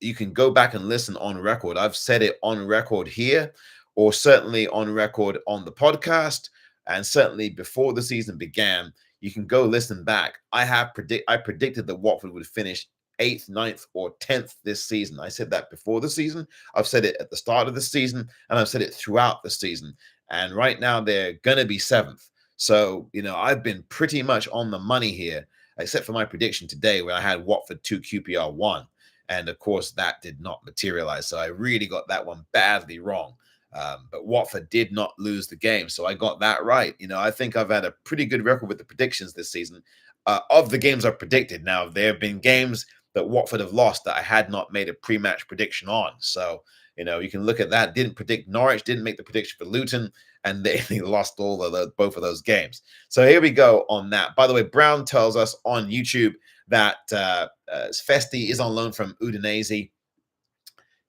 You can go back and listen on record. I've said it on record here, or certainly on record on the podcast, and certainly before the season began. You can go listen back. I predicted that Watford would finish 8th, 9th, or 10th this season. I said that before the season. I've said it at the start of the season, and I've said it throughout the season. And right now they're going to be 7th. So, I've been pretty much on the money here, except for my prediction today where I had Watford 2, QPR 1. And of course, that did not materialize. So I really got that one badly wrong. But Watford did not lose the game. So I got that right. I think I've had a pretty good record with the predictions this season of the games I've predicted. Now, there have been games that Watford have lost that I had not made a pre-match prediction on. So, you can look at that. Didn't predict Norwich, didn't make the prediction for Luton, and they lost both of those games. So here we go on that. By the way, Brown tells us on YouTube that Festi is on loan from Udinese.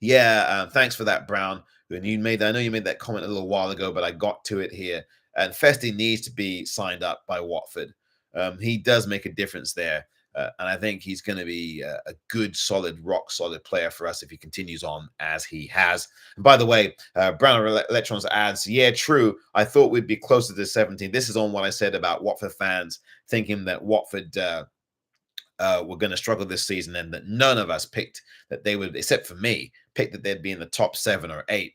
Yeah, thanks for that, Brown. And I know you made that comment a little while ago, but I got to it here. And Festi needs to be signed up by Watford. He does make a difference there. And I think he's going to be a good, solid, rock solid player for us if he continues on as he has. And by the way, Brown Electrons adds, yeah, true. I thought we'd be closer to 17. This is on what I said about Watford fans thinking that Watford were going to struggle this season, and that none of us picked that they would, except for me, picked that they'd be in the top 7 or 8,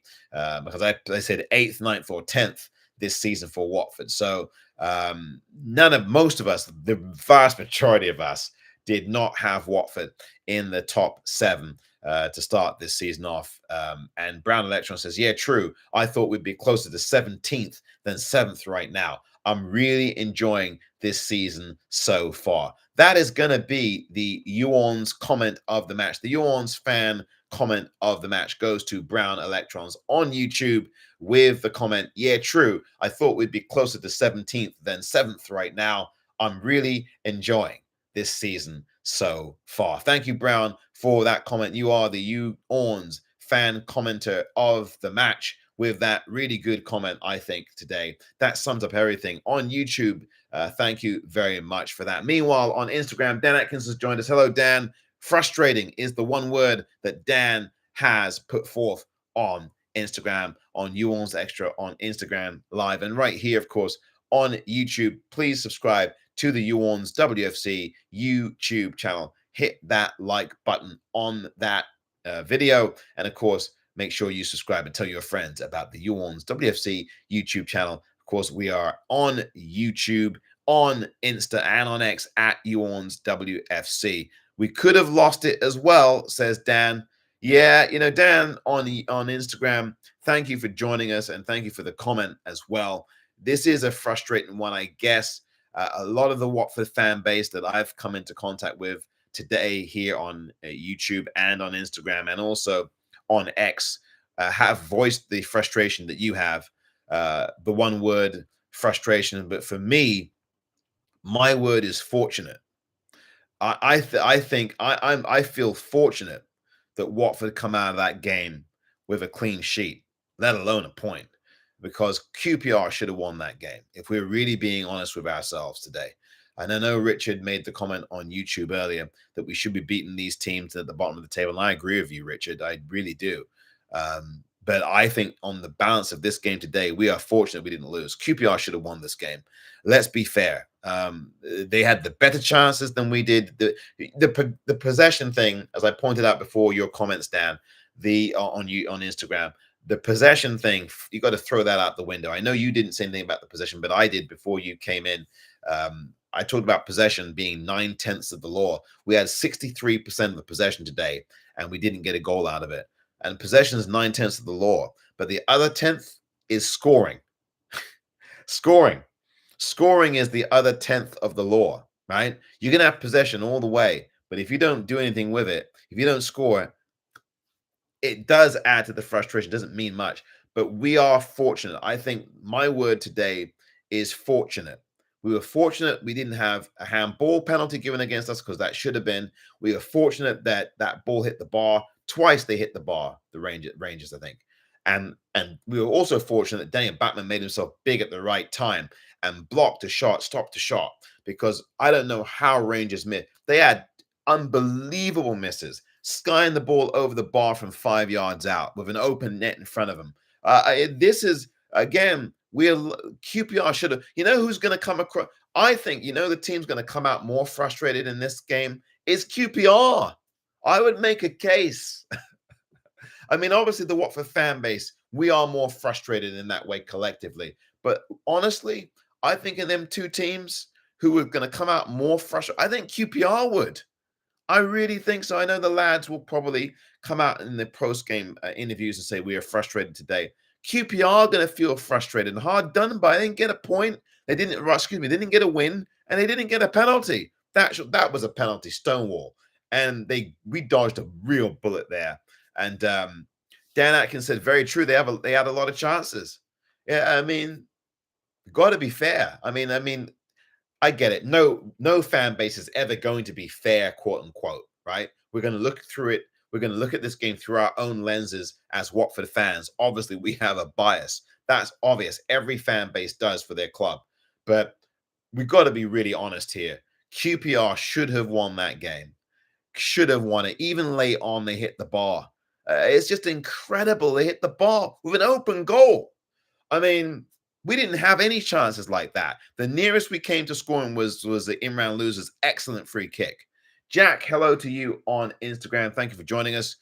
because I said 8th, 9th, or 10th this season for Watford. So most of us, the vast majority of us, did not have Watford in the top 7 to start this season off. And Brown Electron says, yeah, true. I thought we'd be closer to 17th than 7th right now. I'm really enjoying this season so far. That is going to be the YOU ORNS comment of the match. The YOU ORNS fan comment of the match goes to Brown Electrons on YouTube with the comment, yeah, true. I thought we'd be closer to 17th than 7th right now. I'm really enjoying this season so far. Thank you, Brown, for that comment. You are the YOU ORNS fan commenter of the match with that really good comment, I think, today. That sums up everything on YouTube. Thank you very much for that. Meanwhile, on Instagram, Dan Atkins has joined us. Hello, Dan. Frustrating is the one word that Dan has put forth on Instagram, on YOU ORNS Extra on Instagram Live, and right here, of course, on YouTube. Please subscribe to the YOU ORNS WFC YouTube channel. Hit that like button on that video, and of course, make sure you subscribe and tell your friends about the YOU ORNS WFC YouTube channel. Of course, we are on YouTube, on Insta, and on X at YOU ORNS WFC. We could have lost it as well, says Dan. Yeah, Dan on Instagram, thank you for joining us, and thank you for the comment as well. This is a frustrating one, I guess. A lot of the Watford fan base that I've come into contact with today here on YouTube and on Instagram, and also on X, have voiced the frustration that you have, the one word frustration. But for me, my word is fortunate. I feel fortunate that Watford come out of that game with a clean sheet, let alone a point, because QPR should have won that game, if we're really being honest with ourselves today. And I know Richard made the comment on YouTube earlier that we should be beating these teams at the bottom of the table. And I agree with you, Richard. I really do. But I think on the balance of this game today, we are fortunate we didn't lose. QPR should have won this game. Let's be fair. They had the better chances than we did. The possession thing, as I pointed out before, your comments, Dan, on Instagram, the possession thing, you got to throw that out the window. I know you didn't say anything about the possession, but I did before you came in. I talked about possession being 9/10 of the law. We had 63% of the possession today, and we didn't get a goal out of it. And possession is 9/10 of the law, but the other 10th is scoring. Scoring is the other 10th of the law, right? You can have possession all the way, but if you don't do anything with it, if you don't score, it does add to the frustration. It doesn't mean much, but we are fortunate. I think my word today is fortunate. We were fortunate we didn't have a handball penalty given against us, because that should have been. We were fortunate that that ball hit the bar. Twice they hit the bar, the Rangers, I think. And we were also fortunate that Daniel Batman made himself big at the right time and blocked a shot, stopped a shot, because I don't know how Rangers missed. They had unbelievable misses, skying the ball over the bar from 5 yards out with an open net in front of them. This is, again, QPR should have, who's going to come across? I think, the team's going to come out more frustrated in this game is QPR. I would make a case. I mean, obviously, the Watford fan base, we are more frustrated in that way collectively. But honestly, I think of them two teams who are going to come out more frustrated, I think QPR would. I really think so. I know the lads will probably come out in the post-game interviews and say we are frustrated today. QPR are going to feel frustrated and hard done by. They didn't get a point. They didn't get a win, and they didn't get a penalty. That was a penalty, Stonewall, and we dodged a real bullet there. And Dan Atkins said, very true. They had a lot of chances. Yeah, I mean, got to be fair. I mean, I get it. No fan base is ever going to be fair, quote unquote, right? We're going to look through it. We're going to look at this game through our own lenses as Watford fans. Obviously, we have a bias. That's obvious. Every fan base does for their club. But we've got to be really honest here. QPR should have won that game. Should have won it. Even late on, they hit the bar. It's just incredible. They hit the bar with an open goal. I mean, we didn't have any chances like that. The nearest we came to scoring was the Imran Losers' excellent free kick. Jack, hello to you on Instagram. Thank you for joining us.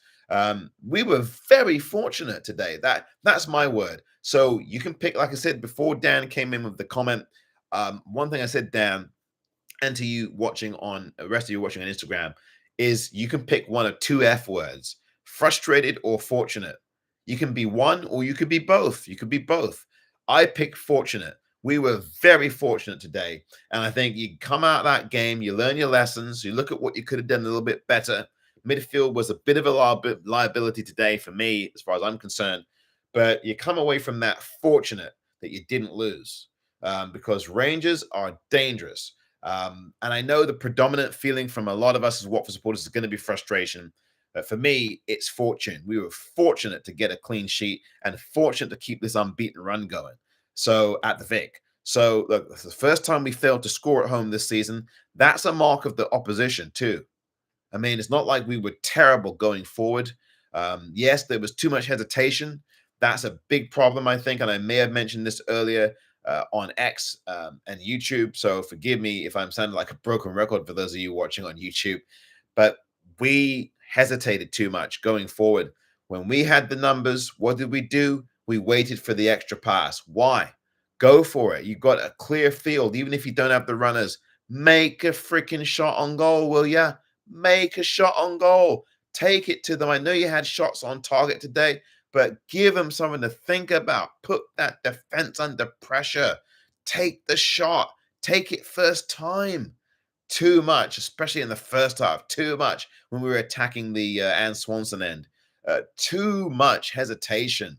We were very fortunate today. That's my word. So you can pick, like I said before, Dan came in with the comment. One thing I said, Dan, and to you watching on the rest of you watching on Instagram, is you can pick one of two F words: frustrated or fortunate. You can be one or you could be both. You could be both. I picked fortunate. We were very fortunate today. And I think you come out of that game, you learn your lessons, you look at what you could have done a little bit better. Midfield was a bit of a liability today for me, as far as I'm concerned. But you come away from that fortunate that you didn't lose, because Rangers are dangerous. And I know the predominant feeling from a lot of us as Watford supporters is going to be frustration. But for me, it's fortune. We were fortunate to get a clean sheet and fortunate to keep this unbeaten run going. So at the Vic. So look, it's the first time we failed to score at home this season. That's a mark of the opposition too. I mean, it's not like we were terrible going forward. Yes, there was too much hesitation. That's a big problem, I think. And I may have mentioned this earlier on X and YouTube. So forgive me if I'm sounding like a broken record for those of you watching on YouTube. But we hesitated too much going forward. When we had the numbers, what did we do? We waited for the extra pass. Why? Go for it. You've got a clear field. Even if you don't have the runners, make a freaking shot on goal, will ya? Make a shot on goal. Take it to them. I know you had shots on target today, but give them something to think about. Put that defense under pressure. Take the shot. Take it first time. Too much, especially in the first half. Too much when we were attacking the Anne Swanson end. Too much hesitation,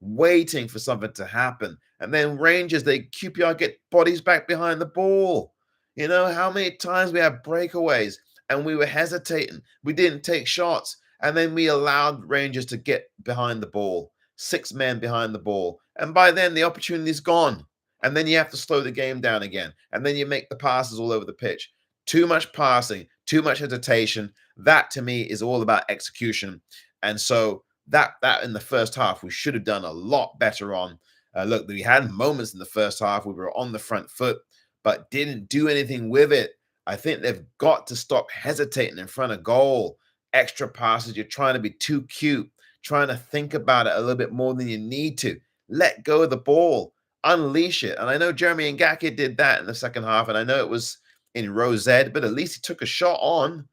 waiting for something to happen. And then Rangers, QPR get bodies back behind the ball. You know, how many times we had breakaways and we were hesitating. We didn't take shots. And then we allowed Rangers to get behind the ball, 6 men behind the ball. And by then, the opportunity's gone. And then you have to slow the game down again. And then you make the passes all over the pitch. Too much passing, too much hesitation. That to me is all about execution. And so that in the first half, we should have done a lot better on. Look, we had moments in the first half. We were on the front foot, but didn't do anything with it. I think they've got to stop hesitating in front of goal. Extra passes. You're trying to be too cute, trying to think about it a little bit more than you need to. Let go of the ball, unleash it. And I know Jeremy Ngake did that in the second half, and I know it was in row Z, but at least he took a shot on,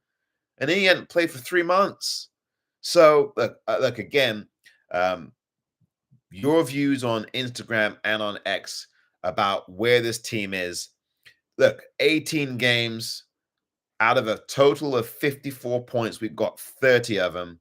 and he hadn't played for 3 months. So look again, your views on Instagram and on X about where this team is. Look, 18 games out of a total of 54 points, we've got 30 of them.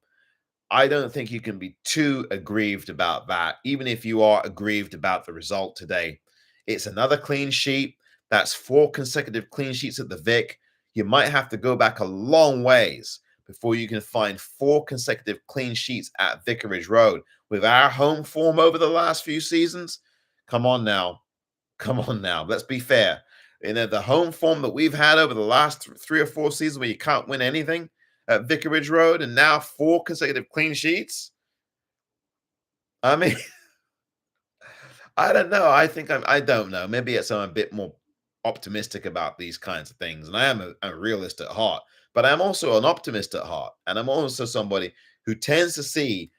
I don't think you can be too aggrieved about that, even if you are aggrieved about the result today. It's another clean sheet. That's 4 consecutive clean sheets at the Vic. You might have to go back a long ways before you can find 4 consecutive clean sheets at Vicarage Road. With our home form over the last few seasons, come on now. Come on now. Let's be fair. You know, the home form that we've had over the last 3 or 4 seasons where you can't win anything at Vicarage Road, and now 4 consecutive clean sheets. I mean, I don't know. I don't know. Maybe I'm a bit more optimistic about these kinds of things. And I am a realist at heart, but I'm also an optimist at heart. And I'm also somebody who tends to see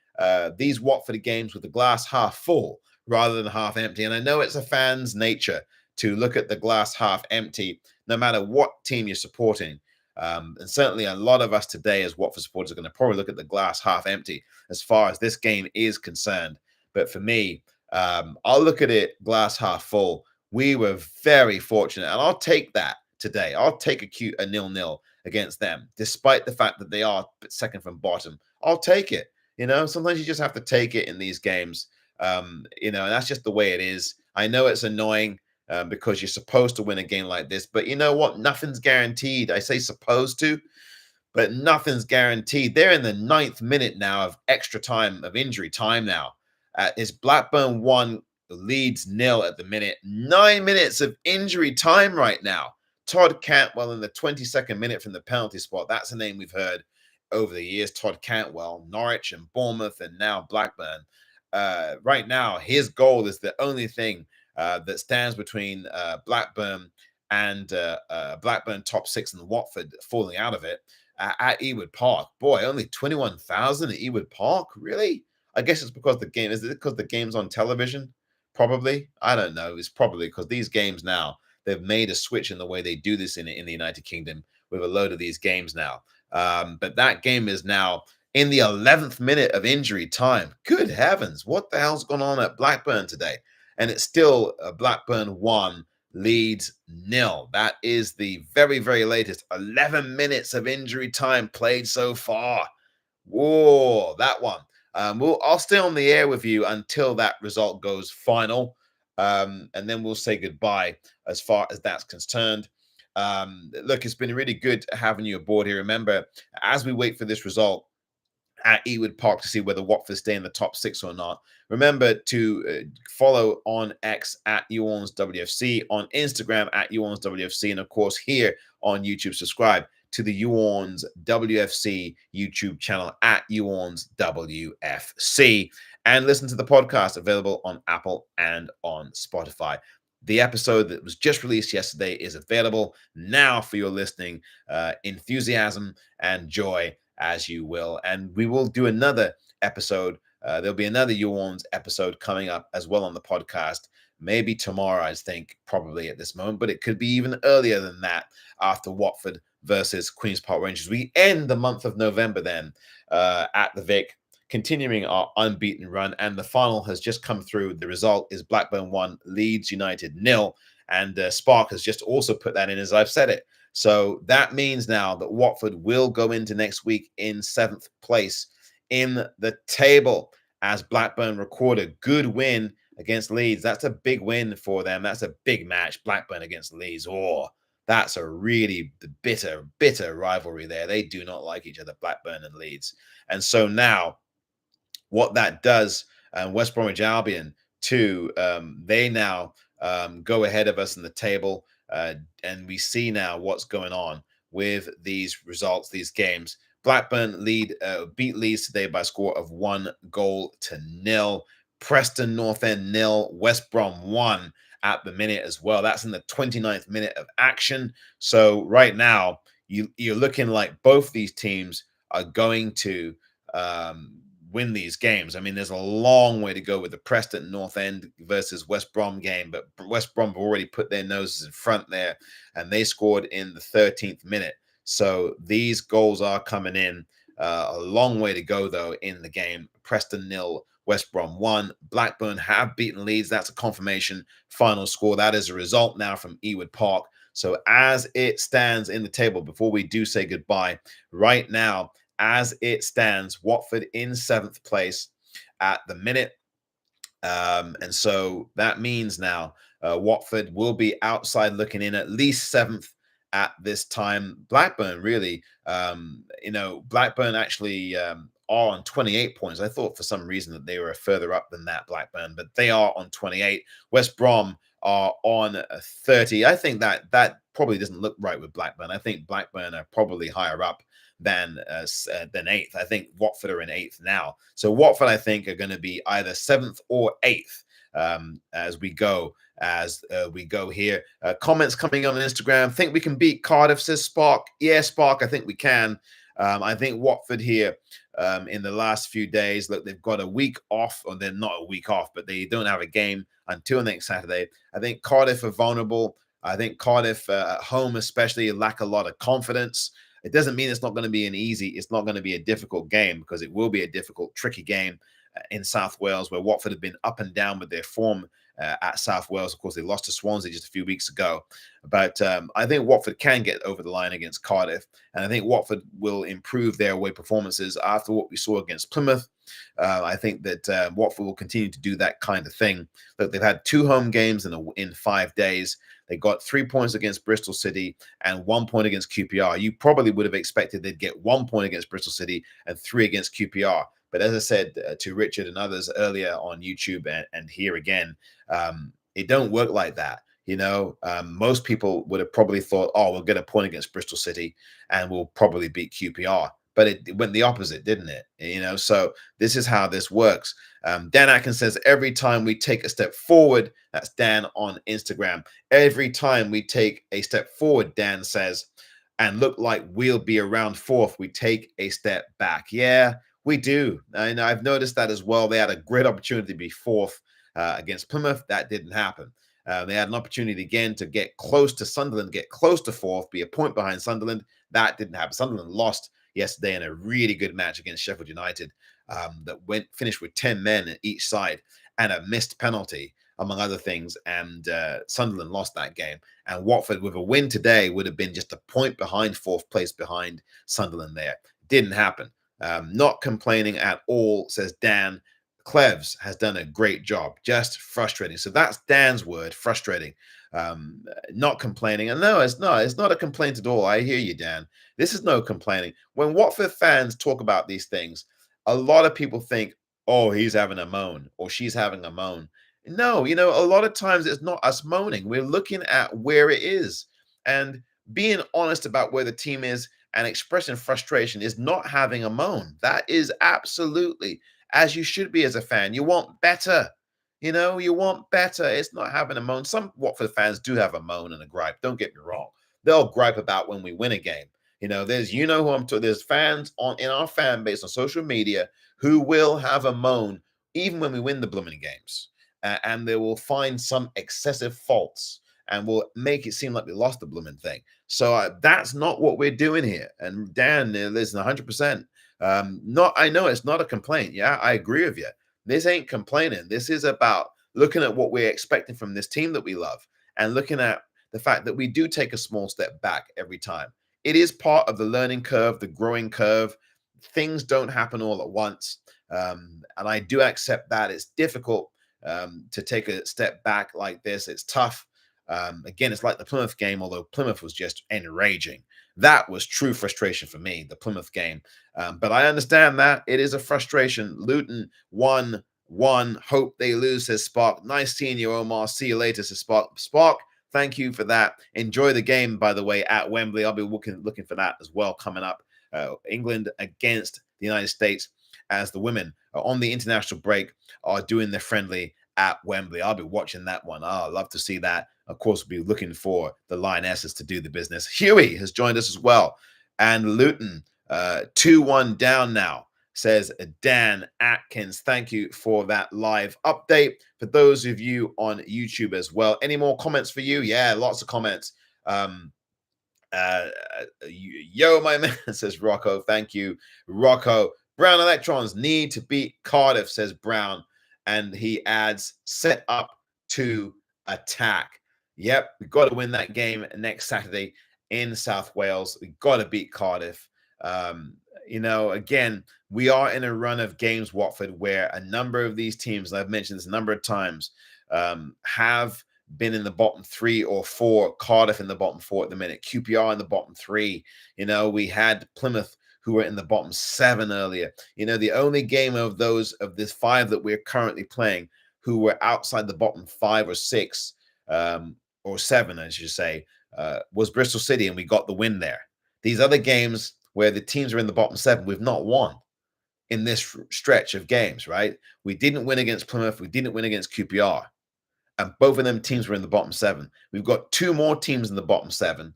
these Watford games with the glass half full rather than half empty. And I know it's a fan's nature to look at the glass half empty, no matter what team you're supporting. And certainly a lot of us today as Watford supporters are going to probably look at the glass half empty as far as this game is concerned. But for me, I'll look at it glass half full. We were very fortunate, and I'll take that today. I'll take a 0-0 against them, despite the fact that they are second from bottom. I'll take it. You know, sometimes you just have to take it in these games. You know, and that's just the way it is. I know it's annoying because you're supposed to win a game like this, but you know what? Nothing's guaranteed. I say supposed to, but nothing's guaranteed. They're in the 9th minute now of extra time, of injury time now. Is Blackburn 1, Leeds 0 at the minute. 9 minutes of injury time right now. Todd Cantwell in the 22nd minute from the penalty spot. That's a name we've heard over the years. Todd Cantwell, Norwich and Bournemouth, and now Blackburn. Right now, his goal is the only thing that stands between Blackburn and Blackburn top six and Watford falling out of it at Ewood Park. Boy, only 21,000 at Ewood Park? Really? I guess it's because the game, is it because the game's on television? Probably. I don't know. It's probably because these games now, they've made a switch in the way they do this in the United Kingdom with a load of these games now. But that game is now in the 11th minute of injury time. Good heavens, what the hell's gone on at Blackburn today? And it's still Blackburn 1, Leeds 0. That is the very, very latest. 11 minutes of injury time played so far. Whoa, that one. I'll stay on the air with you until that result goes final. And then we'll say goodbye as far as that's concerned. Look, it's been really good having you aboard here. Remember, as we wait for this result at Ewood Park to see whether Watford stay in the top six or not, remember to follow on X at YOU ORNS WFC, on Instagram at YOU ORNS WFC, and of course here on YouTube, subscribe to the YOU ORNS WFC YouTube channel at YOU ORNS WFC, and listen to the podcast available on Apple and on Spotify. The episode that was just released yesterday is available now for your listening enthusiasm and joy as you will. And we will do another episode. There'll be another YOU ORNS episode coming up as well on the podcast. Maybe tomorrow, I think, probably at this moment, but it could be even earlier than that after Watford versus Queen's Park Rangers. We end the month of November then at the Vic, continuing our unbeaten run. And the final has just come through. The result is Blackburn 1, Leeds United 0. And Spark has just also put that in as I've said it. So that means now that Watford will go into next week in 7th place in the table as Blackburn record a good win against Leeds. That's a big win for them. That's a big match, Blackburn against Leeds. Oh, that's a really bitter, bitter rivalry there. They do not like each other, Blackburn and Leeds. And so now what that does, West Bromwich Albion too, they now go ahead of us in the table. And we see now what's going on with these results, these games. Blackburn beat Leeds today by a score of 1-0. Preston North End 0, West Brom 1 at the minute as well. That's in the 29th minute of action. So right now, you're looking like both these teams are going to win these games. I mean, there's a long way to go with the Preston North End versus West Brom game, but West Brom have already put their noses in front there, and they scored in the 13th minute. So these goals are coming in. A long way to go, though, in the game. Preston 0, West Brom 1. Blackburn have beaten Leeds. That's a confirmation final score. That is a result now from Ewood Park. So as it stands in the table, before we do say goodbye, right now, as it stands, Watford in 7th place at the minute. And so that means now Watford will be outside looking in at least 7th at this time. Blackburn, really, Blackburn actually are on 28 points. I thought for some reason that they were further up than that, Blackburn, but they are on 28. West Brom are on 30. I think that probably doesn't look right with Blackburn. I think Blackburn are probably higher up than 8th. I think Watford are in 8th now. So Watford, I think, are going to be either 7th or 8th as we go here. Comments coming on Instagram. Think we can beat Cardiff, says Spark. Yeah, Spark, I think we can. I think Watford here in the last few days, look, they've got a week off, or they're not a week off, but they don't have a game until next Saturday. I think Cardiff are vulnerable. I think Cardiff at home especially lack a lot of confidence. It doesn't mean it's not going to be it's not going to be a difficult game, because it will be a difficult, tricky game in South Wales, where Watford have been up and down with their form at South Wales. Of course, they lost to Swansea just a few weeks ago. But I think Watford can get over the line against Cardiff. And I think Watford will improve their away performances after what we saw against Plymouth. I think that Watford will continue to do that kind of thing. Look, they've had 2 home games in 5 days. They got 3 points against Bristol City and 1 point against QPR. You probably would have expected they'd get 1 point against Bristol City and 3 against QPR. But as I said to Richard and others earlier on YouTube and here again, it don't work like that. Most people would have probably thought, oh, we'll get a point against Bristol City and we'll probably beat QPR. But it went the opposite, didn't it? So this is how this works. Dan Atkins says, every time we take a step forward, that's Dan on Instagram. Every time we take a step forward, Dan says, and look like we'll be around fourth, we take a step back. Yeah, we do. And I've noticed that as well. They had a great opportunity to be fourth against Plymouth. That didn't happen. They had an opportunity again to get close to Sunderland, get close to fourth, be a point behind Sunderland. That didn't happen. Sunderland lost yesterday in a really good match against Sheffield United that finished with 10 men at each side and a missed penalty, among other things. And Sunderland lost that game. And Watford, with a win today, would have been just a point behind fourth place behind Sunderland there. Didn't happen. Not complaining at all, says Dan. Clevs has done a great job. Just frustrating. So that's Dan's word, frustrating. Not complaining. And no, it's not a complaint at all. I hear you, Dan. This is no complaining. When Watford fans talk about these things, a lot of people think, oh, he's having a moan or she's having a moan. No, a lot of times it's not us moaning. We're looking at where it is and being honest about where the team is and expressing frustration is not having a moan. That is absolutely as you should be as a fan. You want better. You want better. It's not having a moan. Some Watford fans do have a moan and a gripe. Don't get me wrong. They'll gripe about when we win a game. There's who I'm talking. There's fans in our fan base on social media who will have a moan even when we win the blooming games, and they will find some excessive faults and will make it seem like we lost the blooming thing. So that's not what we're doing here. And Dan, listen, 100%. I know it's not a complaint. Yeah, I agree with you. This ain't complaining. This is about looking at what we're expecting from this team that we love and looking at the fact that we do take a small step back every time. It is part of the learning curve, the growing curve. Things don't happen all at once. And I do accept that. It's difficult to take a step back like this. It's tough. Again, it's like the Plymouth game, although Plymouth was just enraging. That was true frustration for me, the Plymouth game. But I understand that. It is a frustration. Luton 1-1. Hope they lose, says Spark. Nice seeing you, Omar. See you later, says Spark. Spark, thank you for that. Enjoy the game, by the way, at Wembley. I'll be looking for that as well coming up. England against the United States as the women on the international break are doing their friendly at Wembley. I'll be watching that one. I'd love to see that. Of course, we'll be looking for the Lionesses to do the business. Huey has joined us as well. And Luton, 2-1 down now, says Dan Atkins. Thank you for that live update. For those of you on YouTube as well, any more comments for you? Yeah, lots of comments. Yo, my man, says Rocco. Thank you, Rocco. Brown Electrons need to beat Cardiff, says Brown. And he adds, set up to attack. Yep, we've got to win that game next Saturday in South Wales. We've got to beat Cardiff. Again, we are in a run of games, Watford, where a number of these teams, and I've mentioned this a number of times, have been in the bottom 3 or 4. Cardiff in the bottom 4 at the minute. QPR in the bottom 3. We had Plymouth who were in the bottom 7 earlier. The only game of this 5 that we're currently playing who were outside the bottom 5 or 6 or 7, I should say, was Bristol City, and we got the win there. These other games where the teams are in the bottom 7, we've not won in this stretch of games, right? We didn't win against Plymouth. We didn't win against QPR. And both of them teams were in the bottom 7. We've got 2 more teams in the bottom 7.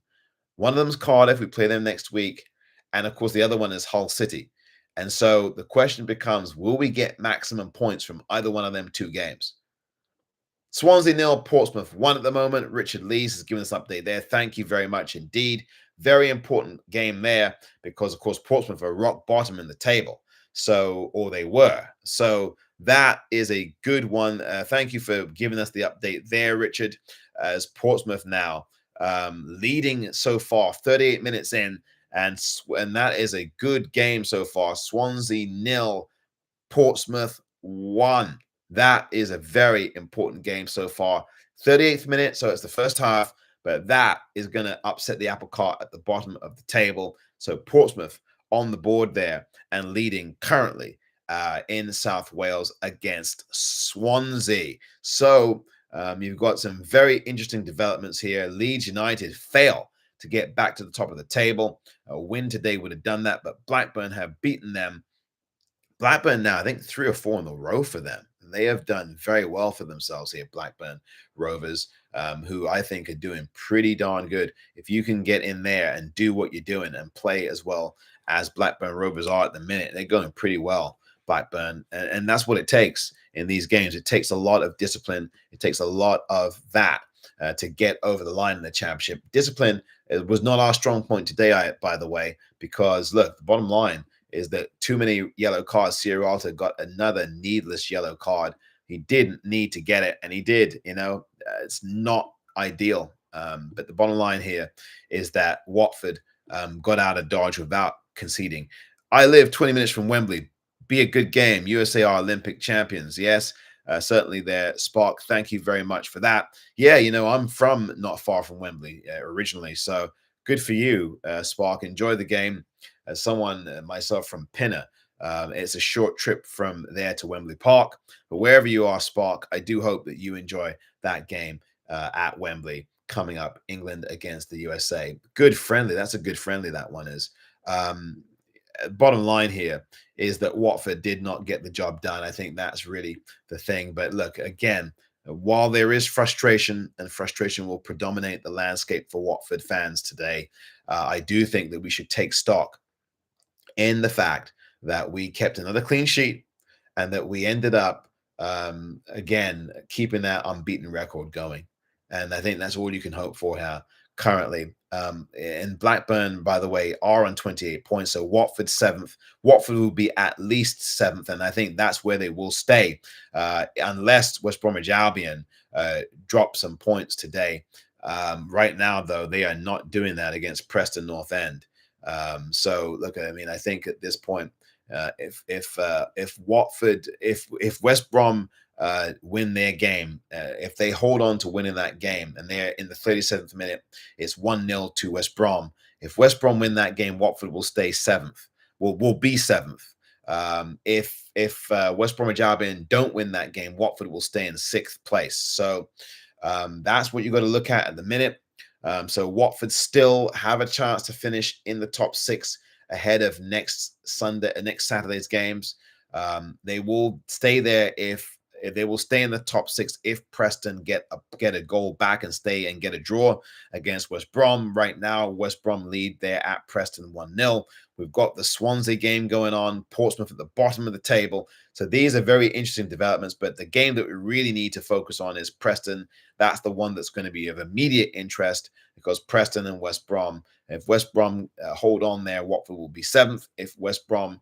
One of them is Cardiff. We play them next week. And, of course, the other one is Hull City. And so the question becomes, will we get maximum points from either one of them 2 games? Swansea 0, Portsmouth 1 at the moment. Richard Lees has given us an update there. Thank you very much indeed. Very important game there because, of course, Portsmouth are rock bottom in the table. Or they were. So that is a good one. Thank you for giving us the update there, Richard, as Portsmouth now leading so far, 38 minutes in. And that is a good game so far. Swansea 0, Portsmouth 1. That is a very important game so far. 38th minute, so it's the first half, but that is going to upset the apple cart at the bottom of the table. So Portsmouth on the board there and leading currently in South Wales against Swansea. So You've got some very interesting developments here. Leeds United fail to get back to the top of the table. A win today would have done that, but Blackburn have beaten them. Blackburn now, I think 3 or 4 in a row for them. They have done very well for themselves here, Blackburn Rovers, who I think are doing pretty darn good. If you can get in there and do what you're doing and play as well as Blackburn Rovers are at the minute, they're going pretty well, Blackburn. And that's what it takes in these games. It takes a lot of discipline. It takes a lot of that to get over the line in the championship. Discipline was not our strong point today, by the way, because look, the bottom line is that too many yellow cards. Sierralta got another needless yellow card. He didn't need to get it, and he did. It's not ideal. But the bottom line here is that Watford got out of Dodge without conceding. I live 20 minutes from Wembley. Be a good game. USA are Olympic champions. Yes, certainly there. Spark, thank you very much for that. Yeah, I'm from not far from Wembley originally, so good for you, Spark. Enjoy the game. As someone, myself, from Pinner, it's a short trip from there to Wembley Park. But wherever you are, Spark, I do hope that you enjoy that game at Wembley coming up, England against the USA. Good friendly. That's a good friendly, that one is. Bottom line here is that Watford did not get the job done. I think that's really the thing. But look, again, while there is frustration, and frustration will predominate the landscape for Watford fans today, I do think that we should take stock in the fact that we kept another clean sheet and that we ended up, again, keeping that unbeaten record going. And I think that's all you can hope for here currently. And Blackburn, by the way, are on 28 points. So Watford 7th. Watford will be at least 7th. And I think that's where they will stay unless West Bromwich Albion drop some points today. Right now, though, they are not doing that against Preston North End. So look, I mean, I think at this point, if Watford, if West Brom win their game, if they hold on to winning that game, and they're in the 37th minute, it's 1-0 to West Brom. If West Brom win that game, Watford will stay 7th. Will be 7th. If West Bromwich Albion don't win that game, Watford will stay in 6th place. So that's what you got to look at the minute. So Watford still have a chance to finish in the top 6 ahead of next Saturday's games. They will stay there if they will stay in the top 6 if Preston get a goal back and stay and get a draw against West Brom. Right now, West Brom lead there at Preston 1-0. We've got the Swansea game going on, Portsmouth at the bottom of the table. So these are very interesting developments, but the game that we really need to focus on is Preston. That's the one that's going to be of immediate interest because Preston and West Brom, if West Brom hold on there, Watford will be 7th. If West Brom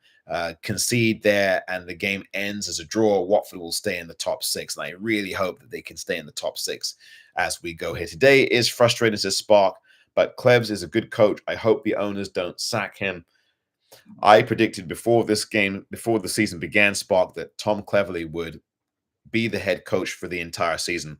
concede there and the game ends as a draw, Watford will stay in the top 6. And I really hope that they can stay in the top 6 as we go here. Today is frustrating, says Spark, but Klebs is a good coach. I hope the owners don't sack him. I predicted before the season began, Spark, that Tom Cleverley would be the head coach for the entire season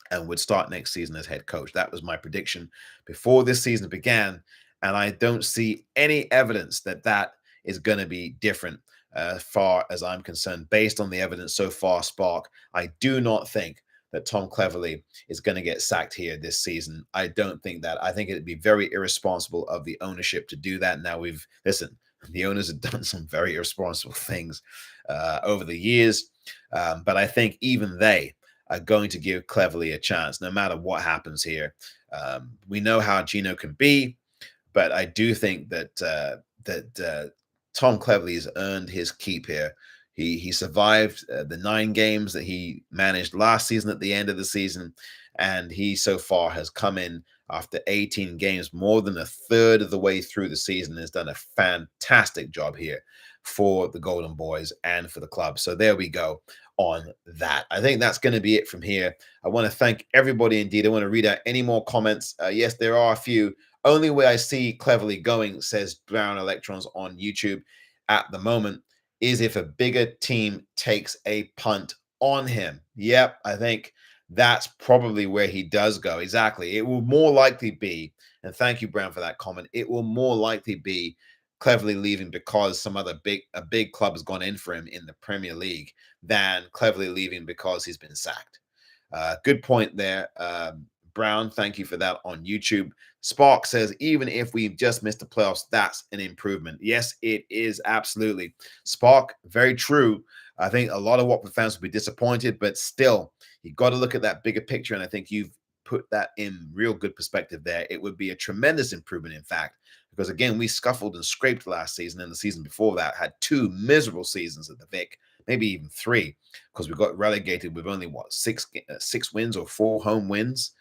and would start next season as head coach. That was my prediction before this season began, and I don't see any evidence that that is going to be different as far as I'm concerned. Based on the evidence so far, Spark, I do not think that Tom Cleverley is going to get sacked here this season. I don't think that. I think it'd be very irresponsible of the ownership to do that. Now, the owners have done some very irresponsible things over the years, but I think even they are going to give Cleverley a chance, no matter what happens here. We know how Gino can be, but I do think that Tom Cleverley has earned his keep here. He survived the 9 games that he managed last season at the end of the season, and he so far has come in after 18 games, more than a third of the way through the season, has done a fantastic job here for the Golden Boys and for the club. So there we go on that. I think that's going to be it from here. I want to thank everybody indeed. I want to read out any more comments. Yes, there are a few. Only way I see Cleverley going, says Brown Electrons on YouTube at the moment, is if a bigger team takes a punt on him. Yep, I think that's probably where he does go. Exactly. It will more likely be, and thank you, Brown, for that comment, it will more likely be Cleverley leaving because a big club has gone in for him in the Premier League than Cleverley leaving because he's been sacked. Good point there. Brown, thank you for that on YouTube. Spark says, even if we just missed the playoffs, that's an improvement. Yes, it is, absolutely. Spark, very true. I think a lot of Watford fans will be disappointed, but still, you got to look at that bigger picture, and I think you've put that in real good perspective there. It would be a tremendous improvement, in fact, because again, we scuffled and scraped last season, and the season before that had 2 miserable seasons at the Vic, maybe even 3, because we got relegated with only six wins or 4 home wins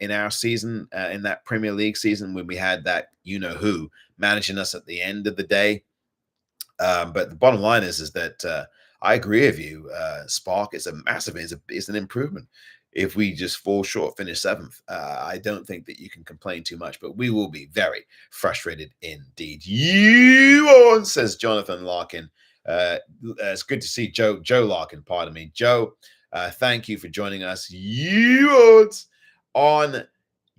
in our season, in that Premier League season, when we had that who managing us at the end of the day. But the bottom line is that I agree with you, Spark. It's a massive, it's an improvement. If we just fall short, finish 7th, I don't think that you can complain too much, but we will be very frustrated indeed. You on, says Jonathan Larkin. It's good to see Joe Larkin, pardon me. Joe, thank you for joining us. You on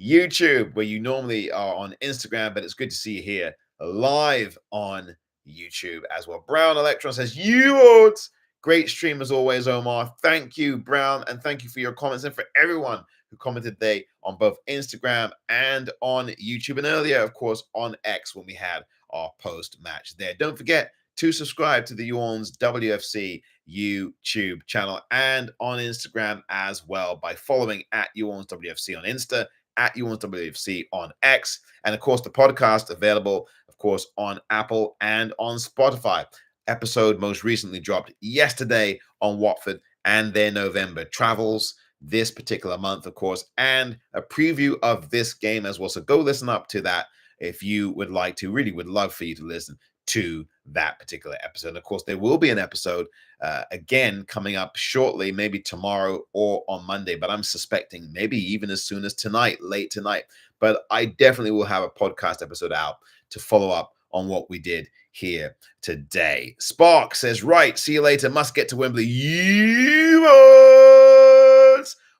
YouTube, where you normally are on Instagram, but it's good to see you here live on YouTube as well. Brown Electron says, you odds. Great stream as always, Omar. Thank you, Brown, and thank you for your comments and for everyone who commented today on both Instagram and on YouTube, and earlier, of course, on X when we had our post-match there. Don't forget to subscribe to the You ORNS WFC YouTube channel and on Instagram as well by following at You ORNS WFC on Insta, at You ORNS WFC on X, and of course the podcast available, of course, on Apple and on Spotify. Episode most recently dropped yesterday on Watford and their November travels this particular month, of course, and a preview of this game as well. So go listen up to that if you would like to. Really would love for you to listen to that particular episode. And of course, there will be an episode again coming up shortly, maybe tomorrow or on Monday, but I'm suspecting maybe even as soon as tonight, late tonight. But I definitely will have a podcast episode out to follow up on what we did here today. Spark says, right, see you later. Must get to Wembley.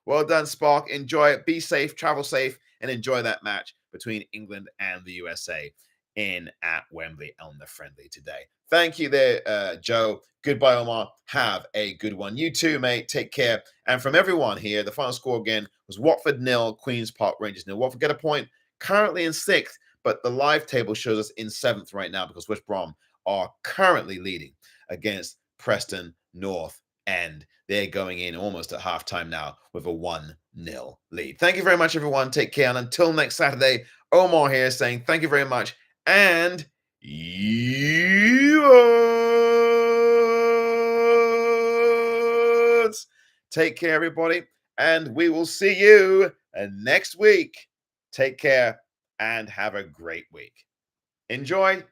Well done, Spark. Enjoy it. Be safe, travel safe, and enjoy that match between England and the USA in at Wembley on the friendly today. Thank you there, Joe. Goodbye, Omar. Have a good one. You too, mate. Take care. And from everyone here, the final score again was Watford 0, Queen's Park Rangers 0. Watford get a point, currently in 6th, but the live table shows us in 7th right now because West Brom are currently leading against Preston North End. They're going in almost at halftime now with a 1-0 lead. Thank you very much, everyone. Take care. And until next Saturday, Omar here saying thank you very much. And yours. Take care, everybody. And we will see you next week. Take care and have a great week. Enjoy.